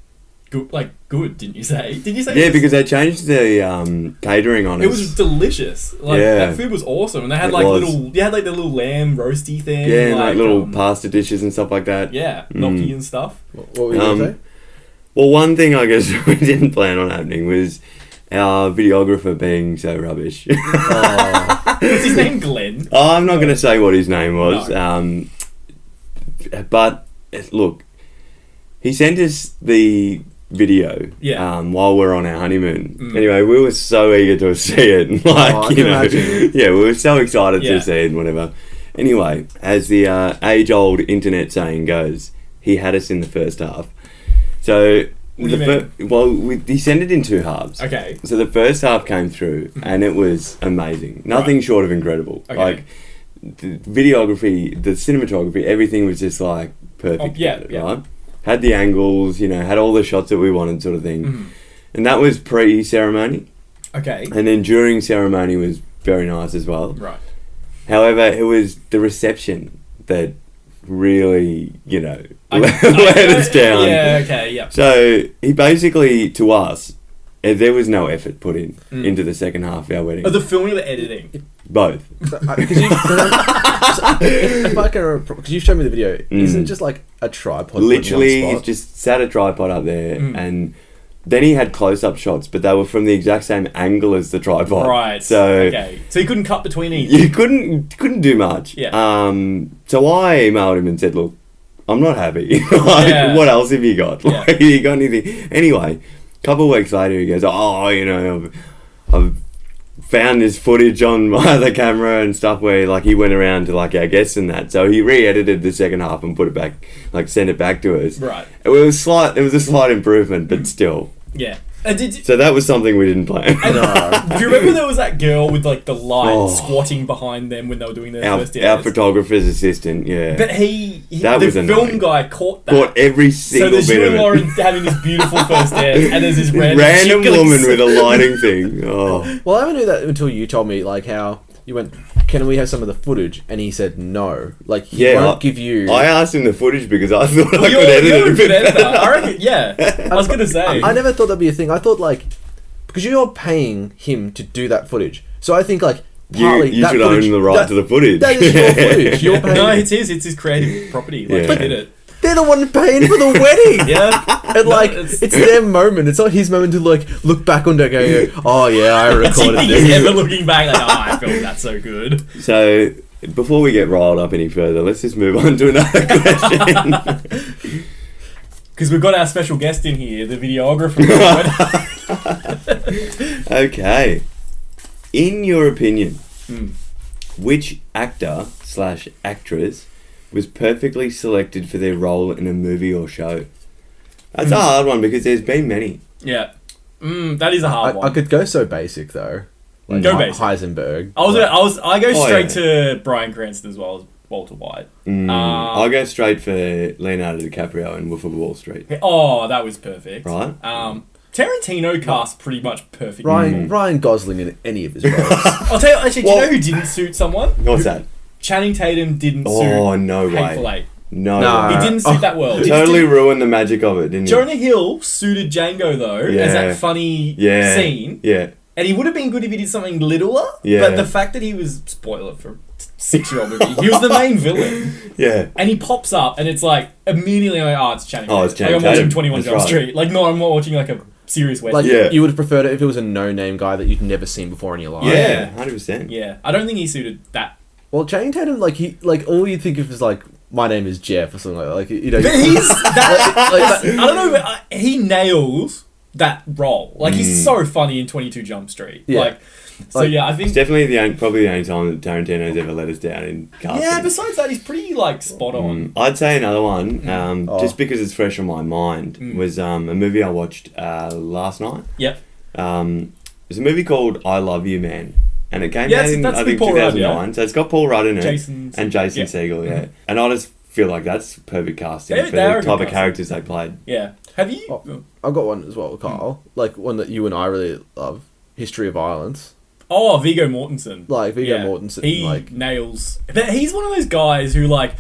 good, didn't you say? Did you say? Yeah, because they changed the catering on it. It was delicious. Like that food was awesome, and they had the little lamb roasty thing. Yeah, and like little pasta dishes and stuff like that. Yeah, gnocchi and stuff. What were you going to say? Well, one thing I guess we didn't plan on happening was our videographer being so rubbish. What's his name? Glenn? I'm not going to say what his name was. No. But look, he sent us the video while we're on our honeymoon. Anyway, we were so eager to see it. We were so excited to see it and whatever. Anyway, as the age-old internet saying goes, he had us in the first half. So he sent it in two halves. Okay. So the first half came through and it was amazing. Nothing short of incredible. Okay. Like the videography, the cinematography, everything was just like perfect. Right? Had the angles, had all the shots that we wanted, sort of thing. Mm-hmm. And that was pre-ceremony. Okay. And then during ceremony was very nice as well. Right. However, it was the reception that really, let us down. Yeah, okay, yeah. So he basically, to us, there was no effort put into the second half of our wedding. Oh, the filming or the editing? Both. Because you showed me the video, isn't it just like a tripod? Literally, he's just sat a tripod up there, and then he had close-up shots, but they were from the exact same angle as the tripod. Right. So you couldn't cut between each. You couldn't do much. Yeah. So I emailed him and said, "Look, I'm not happy. What else have you got? You got anything?" Anyway, a couple of weeks later, he goes, "Oh, I've found this footage on my other camera and stuff where like he went around to like our guests and that, so he re-edited the second half and put it back, like sent it back to us. Right. It was a slight improvement, but still. Yeah. So that was something we didn't plan. Do you remember there was that girl with like the light squatting behind them when they were doing their first dance? Our photographer's assistant, yeah. But the film guy caught that. Caught every single bit of it. So there's you and Lauren having this beautiful first dance, and there's this random woman with a lighting thing. Oh. Well, I never knew that until you told me like how you went, can we have some of the footage? And he said no. Like, he won't give you... I asked him the footage because I thought I could you're edit it a a bit editor. better. I reckon, yeah. I was going to say. I never thought that'd be a thing. I thought, like, because you're paying him to do that footage. So I think, like, partly You that should footage, own the right to the footage. That is your footage. You're paying. No, it's his creative property. Like, he did it. They're the one paying for the wedding. Yeah. And like, it's their moment. It's not his moment to like look back on it and go, oh yeah, I recorded He's this. ever looking back like, oh, I filmed that so good. So, before we get riled up any further, let's just move on to another question. Because we've got our special guest in here, the videographer. Okay. In your opinion, which actor / actress was perfectly selected for their role in a movie or show? That's a hard one because there's been many. Yeah. That is a hard one. I could go so basic though. Like Go basic. Heisenberg. I go straight to Bryan Cranston as well as Walter White. I'll go straight for Leonardo DiCaprio and Wolf of Wall Street. Oh, that was perfect. Right. Tarantino cast pretty much perfect. Ryan Gosling in any of his roles. I'll tell you, actually, do you know who didn't suit someone? What's that? Channing Tatum didn't suit Oh, no Hateful way. Eight. No Nah. way. He didn't suit that well. Totally ruined the magic of it, didn't he? Jonah Hill suited Django though as that funny scene. Yeah. And he would have been good if he did something littler. Yeah. But the fact that he was, spoiler for a 6-year-old movie, he was the main villain. Yeah. And he pops up and it's like, immediately I'm like, oh, it's Channing Tatum. Oh, it's Channing Like I'm watching Tatum. 21 That's Jump right. Street. Like, no, I'm not watching like a serious Western. Like, Yeah. you would have preferred it if it was a no-name guy that you'd never seen before in your life. Yeah, 100%. Yeah. I don't think he suited that. Well, Channing Tatum, all you think of is like, my name is Jeff or something like that. Like, you know. But he's that, I don't know, but he nails that role. Like, he's so funny in 22 Jump Street. Yeah. I think... It's definitely probably the only time that Tarantino's ever let us down in casting. Yeah, besides that, he's pretty, like, spot on. I'd say another one, just because it's fresh on my mind, was a movie I watched last night. Yep. It was a movie called I Love You, Man. And it came out in, that's I the think, Paul 2009. Rudd, yeah? So it's got Paul Rudd in it. Jason Segel, yeah. And I just feel like that's perfect casting for they are the a good type of casting. characters they played. Yeah. Have you... I've got one as well, Carl. Like, one that you and I really love. History of Violence. Oh, Viggo Mortensen. Like, Viggo Mortensen. He like, nails... But he's one of those guys who, like...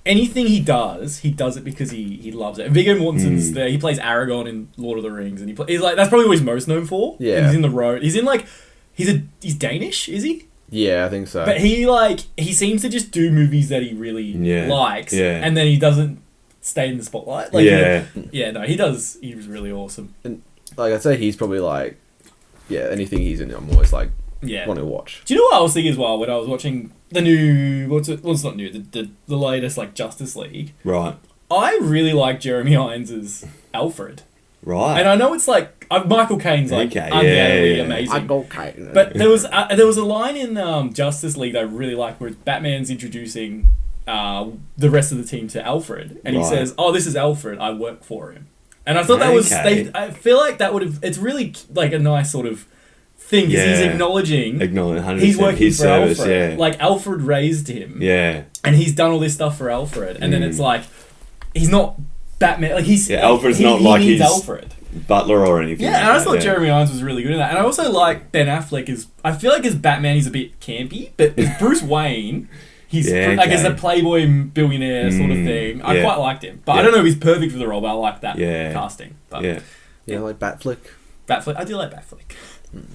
Anything he does it because he loves it. And Viggo Mortensen's there. He plays Aragorn in Lord of the Rings, and he's like, that's probably what he's most known for. Yeah. He's in The Road. He's in, like... He's Danish, is he? yeah, I think so. But he seems to just do movies that he really likes, and then he doesn't stay in the spotlight. Like, he does. He was really awesome. And, like, I'd say he's probably, like, anything he's in, I'm always, like, want to watch. Do you know what I was thinking as well when I was watching the new... Well, it's not new. The latest, like, Justice League. Right. I really like Jeremy Irons' Alfred. Right. And I know it's like... Michael Caine's, like, undoubtedly amazing. Michael Caine. But there was a line in Justice League that I really liked where Batman's introducing the rest of the team to Alfred. And he says, oh, this is Alfred. I work for him. And I thought that was... I feel like that would have... It's really, like, a nice sort of thing. Because he's acknowledging 100% he's working his for service, Alfred. yeah. Like, Alfred raised him. Yeah. And he's done all this stuff for Alfred. And then it's like... He's not Batman. Like, he's... Yeah, Alfred's not he like needs his... Alfred. Butler or anything. Yeah, like and I that, thought Jeremy Irons was really good in that. And I also like Ben Affleck I feel like as Batman he's a bit campy, but as Bruce Wayne, he's like as a playboy billionaire sort of thing. I quite liked him. But I don't know if he's perfect for the role, but I like that casting. But Yeah, like Batflick. Batflick. I do like Batflick.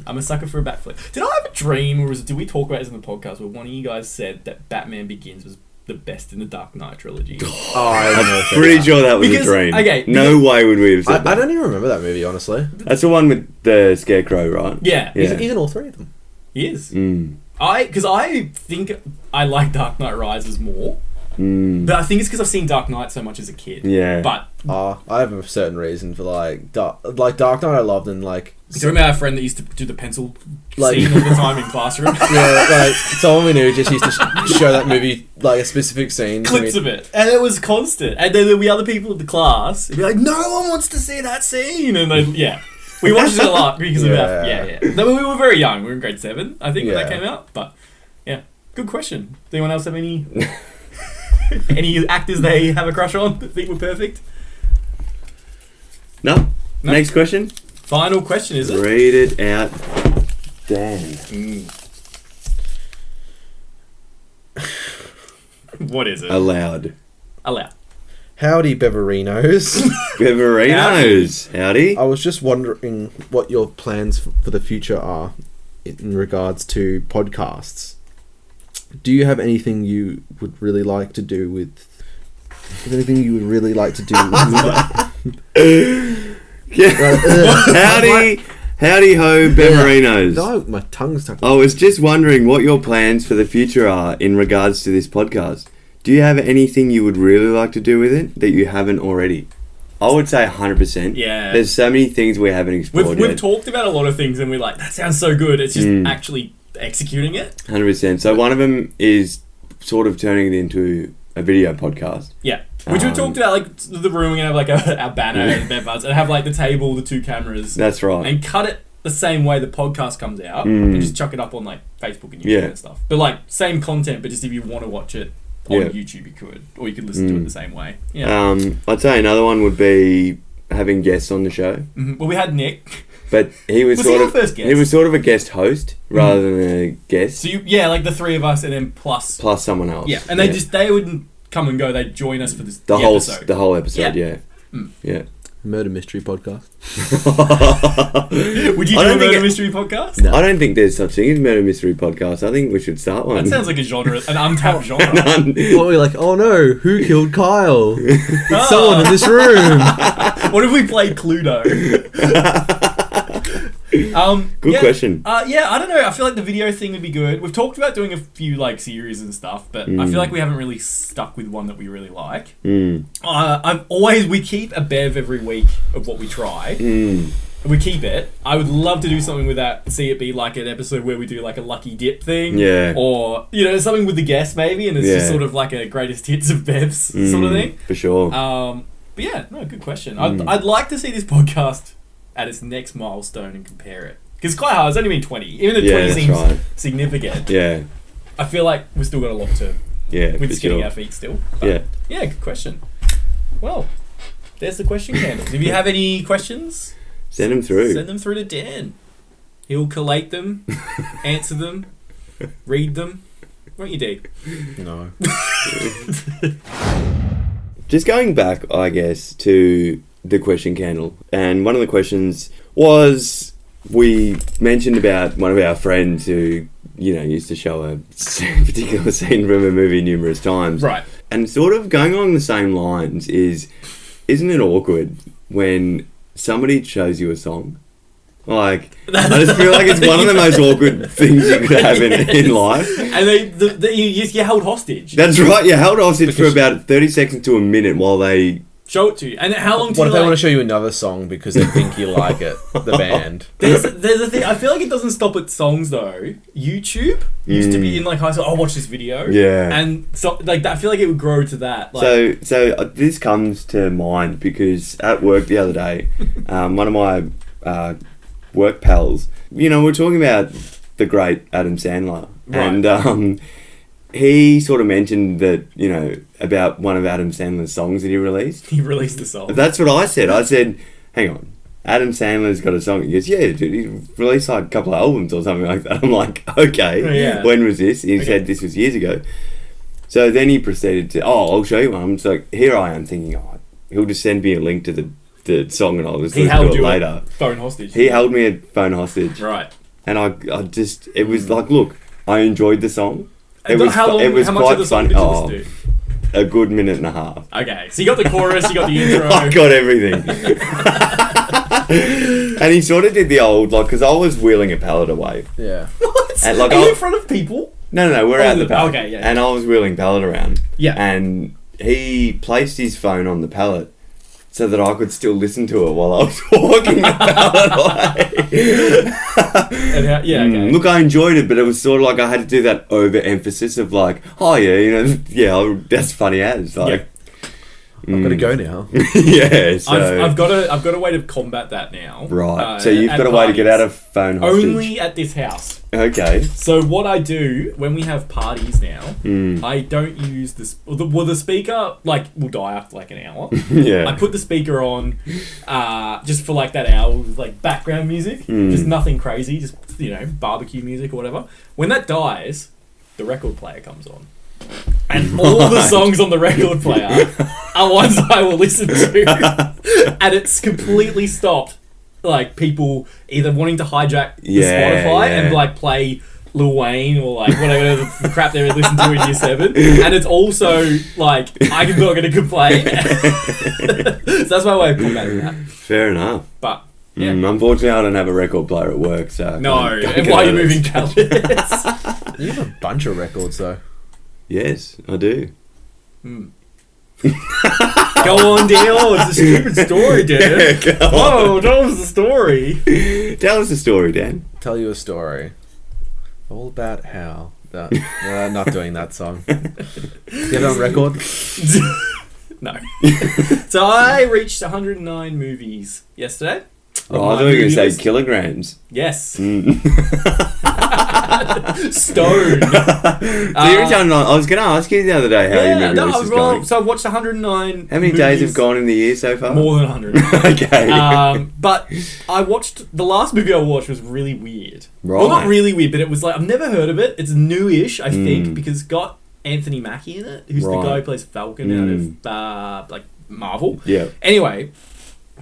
I'm a sucker for a Batflick. Did I have a dream, or did we talk about this in the podcast where one of you guys said that Batman Begins was the best in the Dark Knight trilogy? I'm pretty sure that was a dream. Okay, no way would we have said that. I don't even remember that movie, honestly. That's the one with the Scarecrow, right? Yeah. He's in all three of them. He is. Because I think I like Dark Knight Rises more. But I think it's because I've seen Dark Knight so much as a kid. Yeah. But I have a certain reason for Dark Knight I loved, and like... Do you remember our friend that used to do the pencil scene all the time in classroom? Yeah, like someone we knew just used to show that movie, like a specific scene. Clips of it. And it was constant. And then there'd be other people in the class who'd be like, no one wants to see that scene. And then, we watched it a lot because of that. Yeah. Then we were very young. We were in grade 7, I think, when that came out. But, yeah. Good question. Does anyone else have any... any actors they have a crush on that think were perfect? No. Next question. Final question, is it? Read it out, Dan. What is it? Allowed. Howdy, Beverinos. Beverinos. Howdy. I was just wondering what your plans for the future are in regards to podcasts. Do you have anything you would really like to do with... anything you would really like to do with... Howdy ho, Beverinos. No, my tongue's stuck. I was just wondering what your plans for the future are in regards to this podcast. Do you have anything you would really like to do with it that you haven't already? I would say 100%. Yeah. There's so many things we haven't explored We've yet. talked about a lot of things and we're like, that sounds so good. It's just actually executing it. 100%. So one of them is sort of turning it into a video podcast. Yeah. Which we talked about, like, the room, we're going to have, like, our banner and bed buds and have, like, the table, the 2 cameras. That's right. And cut it the same way the podcast comes out and just chuck it up on, like, Facebook and YouTube and stuff. But, like, same content, but just if you want to watch it on YouTube, you could. Or you could listen to it the same way. Yeah. I'd say another one would be having guests on the show. Mm-hmm. Well, we had Nick. But he was he our first guest? He was sort of a guest host rather than a guest. So, like, the 3 of us and then plus someone else. Yeah. And they wouldn't come and go, they'd join us for the episode. The whole episode, yeah. Murder mystery podcast. Would you do a murder mystery podcast? No. I don't think there's such thing as murder mystery podcast. I think we should start one. That sounds like a genre, an untapped genre. Well, we're like, oh no, who killed Kyle? It's someone in this room. What if we played Cluedo? Good question. I don't know. I feel like the video thing would be good. We've talked about doing a few like series and stuff, but I feel like we haven't really stuck with one that we really like. We keep a bev every week of what we try. We keep it. I would love to do something with that. See it be like an episode where we do like a lucky dip thing, or something with the guest maybe, and it's just sort of like a greatest hits of bevs sort of thing. For sure. But yeah, no, good question. I'd like to see this podcast at its next milestone and compare it. Because it's quite hard. It's only been 20. Even though 20 seems significant. Yeah. I feel like we've still got a lot to... We're getting our feet still. But yeah, good question. Well, there's the question candles. If you have any questions... Send them through. Send them through to Dan. He'll collate them, answer them, read them. Won't you, D? No. Just going back, I guess, to the question candle, and one of the questions was, we mentioned about one of our friends who used to show a particular scene from a movie numerous times, right? And sort of going along the same lines isn't it awkward when somebody shows you a song? Like, I just feel like it's one of the most awkward things you could have in life. And you held hostage. That's right, you held hostage for about 30 seconds to a minute while they... show it to you. And how long do What if they want to show you another song because they think you like it, the band? There's a thing, I feel like it doesn't stop at songs though. YouTube used to be in like high school, watch this video. Yeah. And so like that, I feel like it would grow to that. Like, so this comes to mind because at work the other day, one of my work pals, we're talking about the great Adam Sandler. Right. And he sort of mentioned that, about one of Adam Sandler's songs that he released. He released a song. That's what I said. I said, hang on, Adam Sandler's got a song. He goes, yeah, dude, he released like a couple of albums or something like that. I'm like, okay, when was this? He said this was years ago. So then he proceeded to, I'll show you one. I'm just like, here I am thinking, he'll just send me a link to the song and I'll just listen to it later. Phone hostage. He held me a phone hostage. Right. And I just, it was like, look, I enjoyed the song. It was how much of the song did you listen to? A good minute and a half. Okay, so you got the chorus, you got the intro. I got everything. And he sort of did the old, because I was wheeling a pallet away. Yeah. What? And, are you in front of people? No, we're at the pallet. Okay, yeah. And I was wheeling pallet around. Yeah. And he placed his phone on the pallet so that I could still listen to it while I was walking the pallet away. Okay. Look, I enjoyed it, but it was sort of like I had to do that overemphasis of like, that's funny as. Like, I've got to go now. Yeah, so... I've got a way to combat that now. Right, so you've got a way to get out of phone hostage. Only at this house. Okay. So what I do when we have parties now, I don't use the speaker will die after like an hour. Yeah. I put the speaker on, just for like that hour with like background music, just nothing crazy, just barbecue music or whatever. When that dies, the record player comes on. And all the songs on the record player are ones I will listen to. And it's completely stopped, like, people either wanting to hijack the Spotify and, like, play Lil Wayne or, like, whatever the crap they would listen to in year 7. And it's also, like, I'm not going to complain. So that's my way of combating that. Fair enough. But, yeah. Unfortunately, I don't have a record player at work, so... No, and why are you moving cabinets? You have a bunch of records, though. Yes, I do. Go on, Dale. It's a stupid story, Dan. Whoa, tell us the story. Tell us the story, Dan. Tell you a story. All about how... not doing that song. You have it on record? No. So I reached 109 movies yesterday. Oh, I thought you were going to say kilograms. Yes. Stone. So you're telling, I was going to ask you the other day how your movie list is going. So I've watched 109 How many days have gone in the year so far? More than 100. Okay. But I watched... The last movie I watched was really weird. Right. Well, not really weird, but it was like... I've never heard of it. It's newish, I think, because it's got Anthony Mackie in it, who's the guy who plays Falcon out of, like, Marvel. Yeah. Anyway,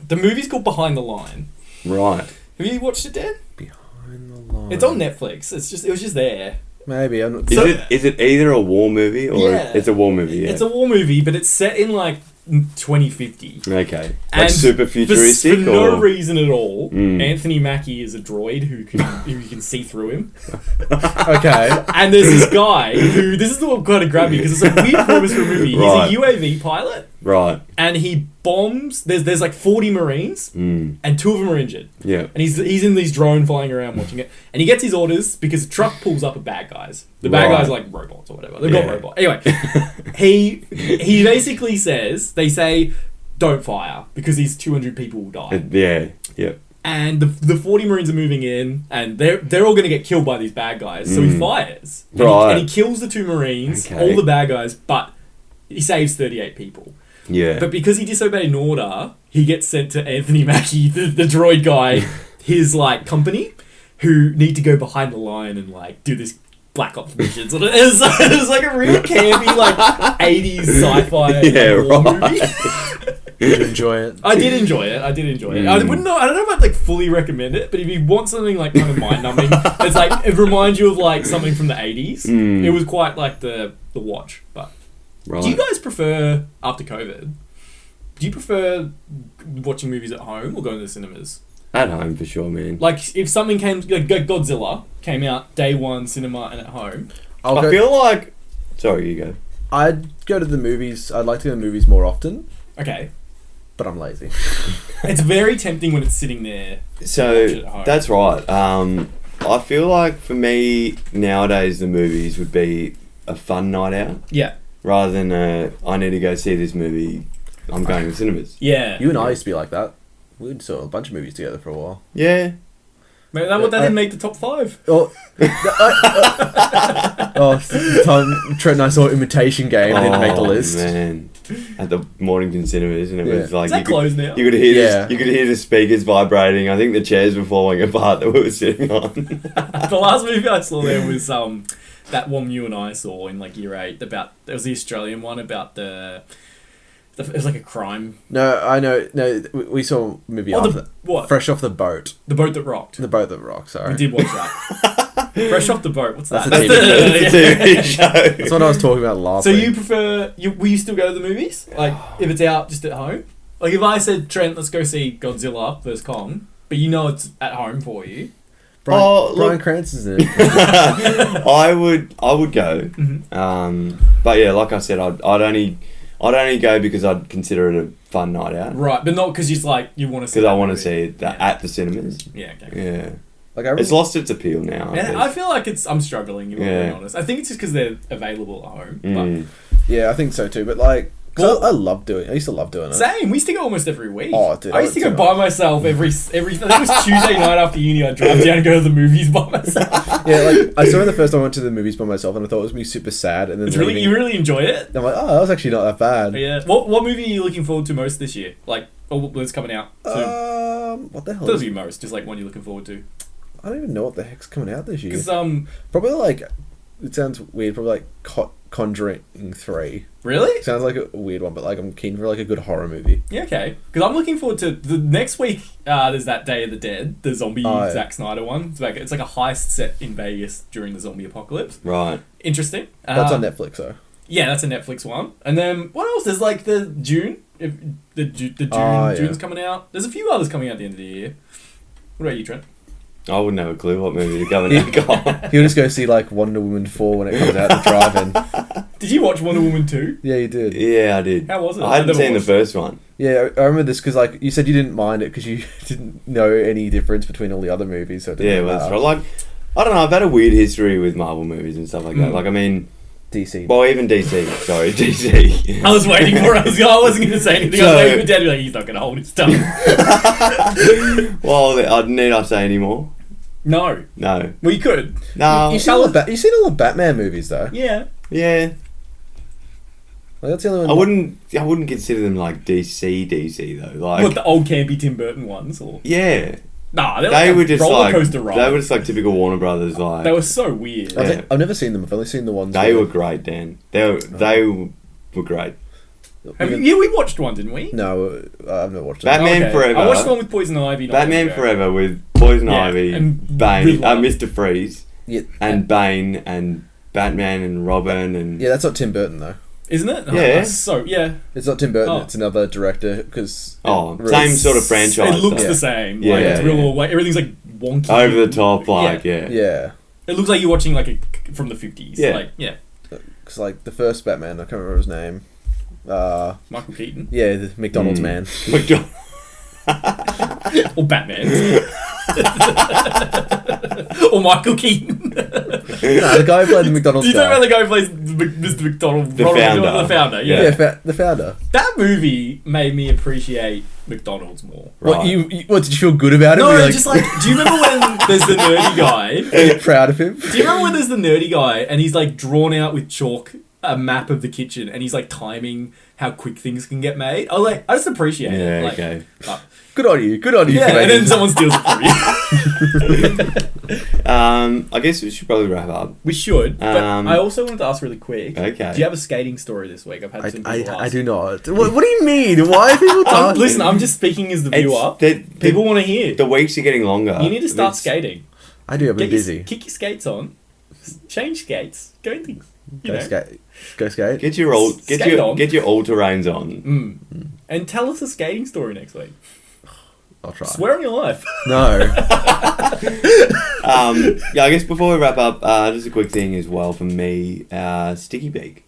the movie's called Behind the Line. Right. Have you watched it, Dan? Behind the Line. It's on Netflix. It was just there. Maybe. I'm not... Is it either a war movie or it's a war movie? Yeah. It's a war movie, but it's set in like 2050. Okay. And like super futuristic? For no reason at all, Anthony Mackie is a droid who you can see through him. Okay. And there's this guy who... This is the one kind of grabbed me because it's a weird premise for a movie. Right. He's a UAV pilot. Right. And he bombs... There's like 40 Marines and 2 of them are injured. Yeah. And he's in these drone flying around watching it. And he gets his orders because a truck pulls up of bad guys. The bad guys are like robots or whatever. They've got robots. Anyway, he basically says... They say, don't fire because these 200 people will die. Yeah. And the 40 Marines are moving in, and they're all going to get killed by these bad guys. So he fires. And he kills the 2 Marines, all the bad guys, but he saves 38 people. Yeah. But because he disobeyed an order, he gets sent to Anthony Mackie, the droid guy, his like company, who need to go behind the line and like do this Black Ops missions. It was like a real campy, like 80s sci-fi war movie. Did you enjoy it? I did enjoy it. I don't know if I'd like fully recommend it, but if you want something like kind of mind-numbing, it's like it reminds you of like something from the 80s. It was quite like the watch. But do you guys prefer, after COVID, do you prefer watching movies at home or going to the cinemas? At home for sure, man. Like if something came, like Godzilla came out day one, cinema and at home. I feel like... Sorry, you go. I'd go to the movies. I'd like to go to the movies more often. Okay. But I'm lazy. It's very tempting when it's sitting there. So that's right. I feel like for me nowadays the movies would be a fun night out. Yeah. Rather than I need to go see this movie. I'm going to the cinemas. Yeah. You and I used to be like that. We saw a bunch of movies together for a while. Yeah. Maybe that didn't make the top 5. Trent and I saw Imitation Game. I didn't make the list. Man. At the Mornington Cinemas, and it was like... Is that closed now? You could hear the speakers vibrating. I think the chairs were falling apart that we were sitting on. The last movie I saw there was that one you and I saw in like year 8 about... It was the Australian one about it was like a crime. No, I know. No, we saw a movie after. What? Fresh Off the Boat. The Boat That Rocked. The Boat That Rocked, sorry. We did watch that. Fresh Off the Boat. What's that? That's a TV show. That's what I was talking about last week. So you prefer... Will you still go to the movies? Like, if it's out just at home? Like, if I said, Trent, let's go see Godzilla vs. Kong, but you know it's at home for you. Bryan Cranston's in it. I would go. Mm-hmm. But yeah, like I said, I'd only go because I'd consider it a fun night out. Right, but not because you want to see it. Because I want to see it at the cinemas. Yeah, okay. Yeah. Like it's lost its appeal now. I feel like I'm struggling, if I'm being honest. I think it's just because they're available at home. But yeah, I think so too. But like, I love doing it. I used to love doing it. Same. We used to go almost every week. Oh, dude, I used to go by myself every. I think it was Tuesday night after uni. I'd drive down and go to the movies by myself. Yeah, like I saw it the first time I went to the movies by myself, and I thought it was gonna be super sad. And then you really enjoy it. I'm like, oh, that was actually not that bad. Yeah. What movie are you looking forward to most this year? Like, what's coming out soon? What the hell? Does you most? Just like one you're looking forward to. I don't even know what the heck's coming out this year. Because probably like, it sounds weird. Probably like Conjuring 3. Really? Sounds like a weird one, but like I'm keen for like a good horror movie. Yeah, okay. Because I'm looking forward to the next week. There's that Day of the Dead, the zombie Zack Snyder one. It's like a heist set in Vegas during the zombie apocalypse. Right. Interesting. That's on Netflix, though. Yeah, that's a Netflix one. And then what else? There's like the June. June's coming out. There's a few others coming out at the end of the year. What about you, Trent? I wouldn't have a clue what movie you're going out. He'll just go see like Wonder Woman 4 when it comes out at the drive-in. Did you watch Wonder Woman 2? Yeah, you did. Yeah, I did. How was it? I hadn't seen the first one. Yeah, I remember this because like you said you didn't mind it because you didn't know any difference between all the other movies. So Yeah, well, that's right. Like, I don't know. I've had a weird history with Marvel movies and stuff like that. Like, I mean, DC. Well, even DC. Sorry, DC. I was waiting for it. I wasn't going to say anything. I was waiting for Dad to be like, he's not going to hold his tongue. Well, need I say any more? No. No. Well, you could. No. You've seen all the Batman movies, though. Yeah. Yeah. Like, that's the only one. I wouldn't consider them like DC though. Like what, the old campy Tim Burton ones, or yeah. Nah, they were just roller like coaster ride. they were just like typical Warner Brothers. Like they were so weird. Yeah. I've never seen them. I've only seen the ones. They were great, Dan. They were great. We watched one, didn't we? No, I've never watched it. Batman Forever. I watched the one with Poison Ivy. Batman Forever with Poison Ivy, and Bane, Mr. Freeze, and Bane, and Batman and Robin, and yeah, that's not Tim Burton though. Isn't it? Yeah. It's not Tim Burton. It's another director because same sort of franchise. It looks the same. Yeah, like, it's real. Like, everything's like wonky, over the top. Like yeah. It looks like you're watching like from the 50s. Yeah. Like, yeah. Because like the first Batman, I can't remember his name. Michael Keaton. Yeah, the McDonald's man. Or Batman. Or Michael Keaton. No, the guy who played the McDonald's You guy. talking about the guy who plays Mr. McDonald? The founder. The founder, yeah. Yeah, the founder. That movie made me appreciate McDonald's more. What, what, did you feel good about it? No, just like, do you remember when there's the nerdy guy? Are you proud of him? Do you remember when there's the nerdy guy and he's like drawn out with chalk a map of the kitchen and he's like timing how quick things can get made? I just appreciate it. Yeah, like, okay. Good on you. Yeah, and then someone steals it from you. I guess we should probably wrap up. We should, but I also wanted to ask really quick. Okay. Do you have a skating story this week? I've had some people ask. I do not. What do you mean? Why are people talking? Listen, I'm just speaking as the viewer. People want to hear. The weeks are getting longer. You need to start skating. I do. I've been busy. Kick your skates on. Change skates. Go things. Go skate. Get your all-terrains on. And tell us a skating story next week. I'll try. Swear on your life. No. Yeah, I guess before we wrap up, just a quick thing as well for me. Sticky Beak.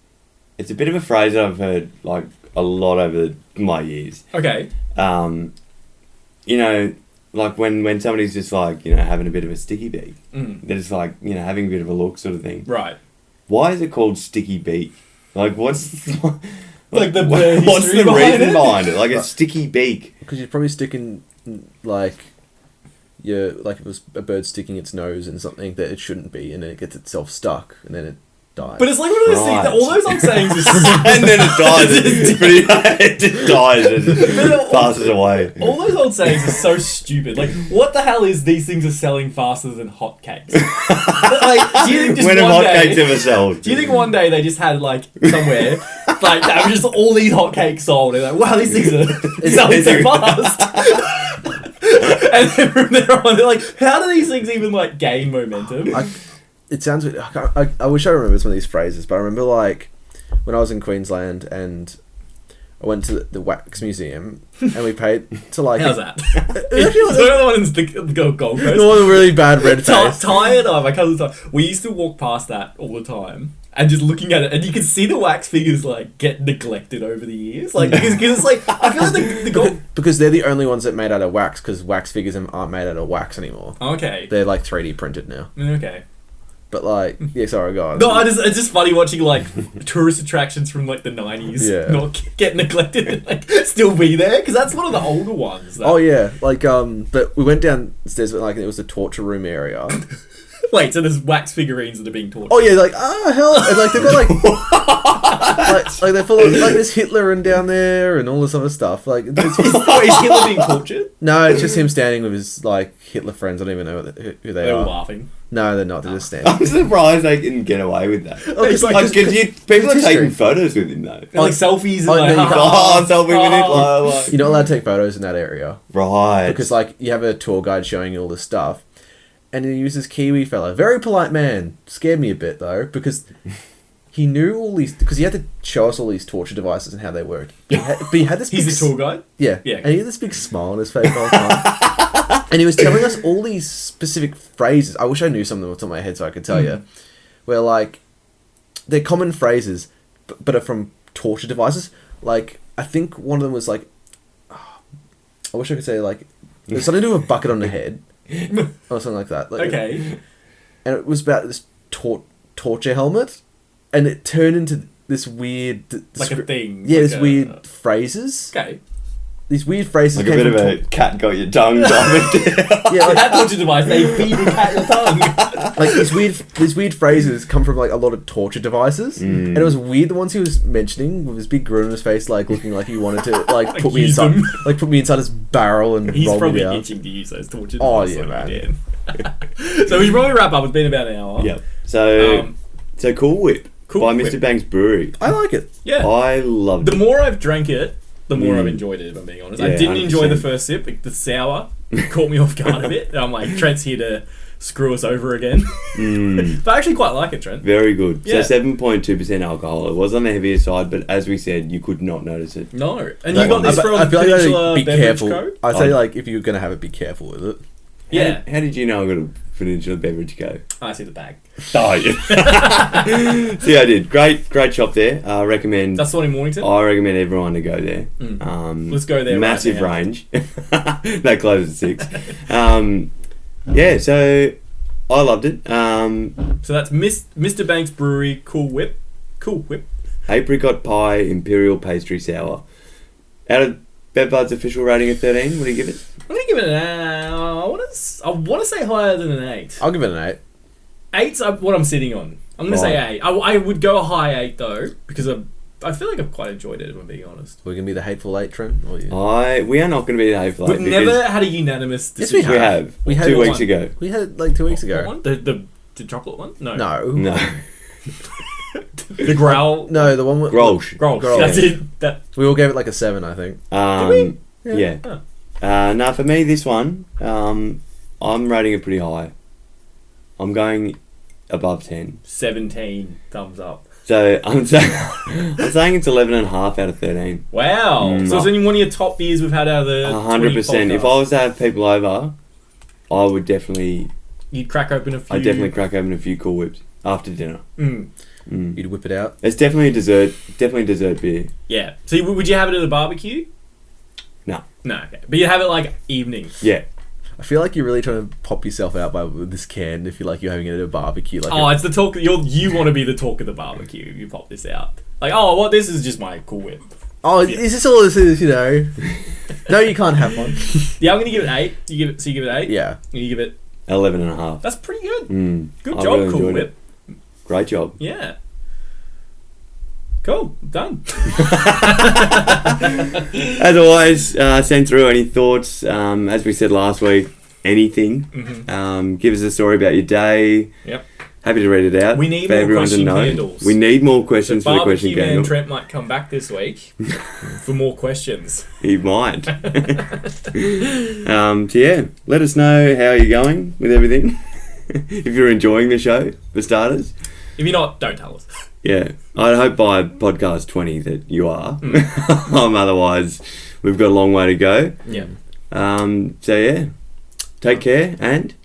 It's a bit of a phrase that I've heard like a lot over my years. Okay. You know, like when somebody's just like, you know, having a bit of a sticky beak. They're just like, you know, having a bit of a look sort of thing. Right. Why is it called Sticky Beak? Like, what's like the what's the reason behind it? Like a sticky beak. Because you're probably sticking like if it was a bird sticking its nose in something that it shouldn't be, and then it gets itself stuck, and then it dies. But it's like one of those things that all those old sayings are and then it dies. It just dies and passes away. All those old sayings are so stupid. Like, what the hell is these things are selling faster than hotcakes? Like, do you think just when one have hotcakes day, ever sold? Do you think one day they just had like somewhere like there were just all these hotcakes sold and like, wow, these things are selling so fast. And then from there on, they're like, how do these things even like gain momentum? It sounds. I wish I remembered some of these phrases, but I remember like when I was in Queensland and I went to the Wax Museum and we paid to like. How's that? The one in the Gold Coast. The one with really bad red face. Tired of my cousin's time. We used to walk past that all the time. And just looking at it, and you can see the wax figures like get neglected over the years, like because it's like I feel like the gold because they're the only ones that made out of wax because wax figures aren't made out of wax anymore. Okay, they're like 3D printed now. Okay, but like yeah, sorry, go on. No, it's just funny watching like tourist attractions from like the 90s not get neglected and like still be there because that's one of the older ones. Oh yeah, like but we went downstairs, but like it was the torture room area. Wait, so there's wax figurines that are being tortured? Oh yeah, like hell, and like they've got like like they're full of like there's Hitler and down there and all this other stuff. Like, Wait, is Hitler being tortured? no, it's just him standing with his like Hitler friends. I don't even know who they They're are. all laughing. No, they're not. They're just standing. I'm surprised they can get away with that. Oh, it's like, People are history. taking photos with him though. They're like selfies and Oh, like, no, you can't. Oh, selfie with Hitler. Like. You're not allowed to take photos in that area Right. because like you have a tour guide showing you all this stuff, and he uses Kiwi fella, very polite man. Scared me a bit though because he knew all these because he had to show us all these torture devices and how they worked. But he had this. he's big the tour guide. Yeah, Yeah. and he had this big smile on his face all the time. And he was telling us all these specific phrases. I wish I knew some of them off the top of my head so I could tell you. Where, like, they're common phrases, but are from torture devices. Like, I think one of them was, like... I wish I could say, like... It was something to do with a bucket on the head. Or something like that. Like, Okay. and it was about this torture helmet. And it turned into this weird... Like a thing. Yeah, like this weird phrases. Okay. These weird phrases Like a came bit of from a cat got your tongue diamond. yeah, like, That torture device, they feed the cat your tongue. like these weird phrases come from like a lot of torture devices, and it was weird the ones he was mentioning with his big grin on his face, like looking like he wanted to like put me use inside, them. like put me inside his barrel and He's roll me probably down. itching to use those torture Oh, devices. yeah, like man. you did. So we should probably wrap up. It's been about an hour. Yep. So Cool Whip Cool by Whip. Mr Banks Brewery. I like it. Yeah. I loved The it. more I've drank it, the more I've enjoyed it, if I'm being honest. I Yeah, didn't enjoy the 100%. first sip. Like, the sour caught me off guard a bit. And I'm like, Trent's here to screw us over again. But I actually quite like it, Trent. Very good. Yeah. So 7.2% alcohol. It was on the heavier side, but as we said, you could not notice it. No. And you got this I from feel like Peninsula be Beverage careful. Co. I'd say like if you're gonna have it, be careful with it. Yeah. How did you know I got a Peninsula Beverage Co? I see the bag. Oh, yeah. See, I did. Great shop there. I recommend. That's the one in Mornington? I recommend everyone to go there. Let's go there. Massive right now. range. They close at 6. Yeah, so I loved it. So that's Mr Banks Brewery, Cool Whip. Cool Whip. Apricot pie, imperial pastry sour. Out of Bevbud's official rating of 13, what do you give it? I'm going to give it an... I want to say higher than an 8. I'll give it an 8. 8's what I'm sitting on. I'm going to say 8. I would go a high 8 though, because I feel like I've quite enjoyed it, if I'm being honest. We're gonna be the hateful 8, Trent. Or you? We are not going to be the hateful We've eight never had a unanimous Yes, we decision. we have. We had 2 weeks one. ago. We had it like 2 weeks What ago. one? The chocolate one? No. No. The growl. No, the one with Grolsch. Grolsch. That's it. We all gave it like a 7, I think. Did we? Yeah. Now for me, this one, I'm rating it pretty high. I'm going above 10. 17 thumbs up. So I'm saying it's 11.5 out of 13. Wow. So it's only one of your top beers we've had out of the 100%. If I was to have people over, I would definitely. You'd crack open a few. I'd definitely crack open a few Cool Whips after dinner. You'd whip it out. It's definitely a dessert. Definitely dessert beer. Yeah. So would you have it at a barbecue? No. No. Okay. But you'd have it like evening. Yeah. I feel like you're really trying to pop yourself out with this can. If you're having it at a barbecue, like It's the talk. You want to be the talk of the barbecue. You pop this out. Like, this is just my Cool Whip. is this all this is? No, you can't have one. Yeah, I'm gonna give it 8. You give it 8. Yeah. You give it 11.5. That's pretty good. Good I job, really Cool enjoyed Whip. it. Great job. Yeah. Cool. Done. As always, send through any thoughts. As we said last week, anything. Give us a story about your day. Yep. Happy to read it out. We need for more everyone to question know. candles. We need more questions for the question Barbecue Man candle. Trent might come back this week for more questions. He might. So yeah, let us know how you're going with everything. If you're enjoying the show, for starters. If you're not, don't tell us. Yeah, I hope by podcast 20 that you are. Otherwise, we've got a long way to go. Yeah. So yeah, take care and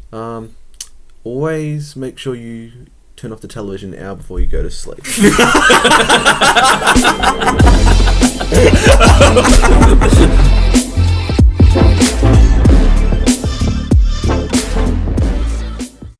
always make sure you turn off the television an hour before you go to sleep.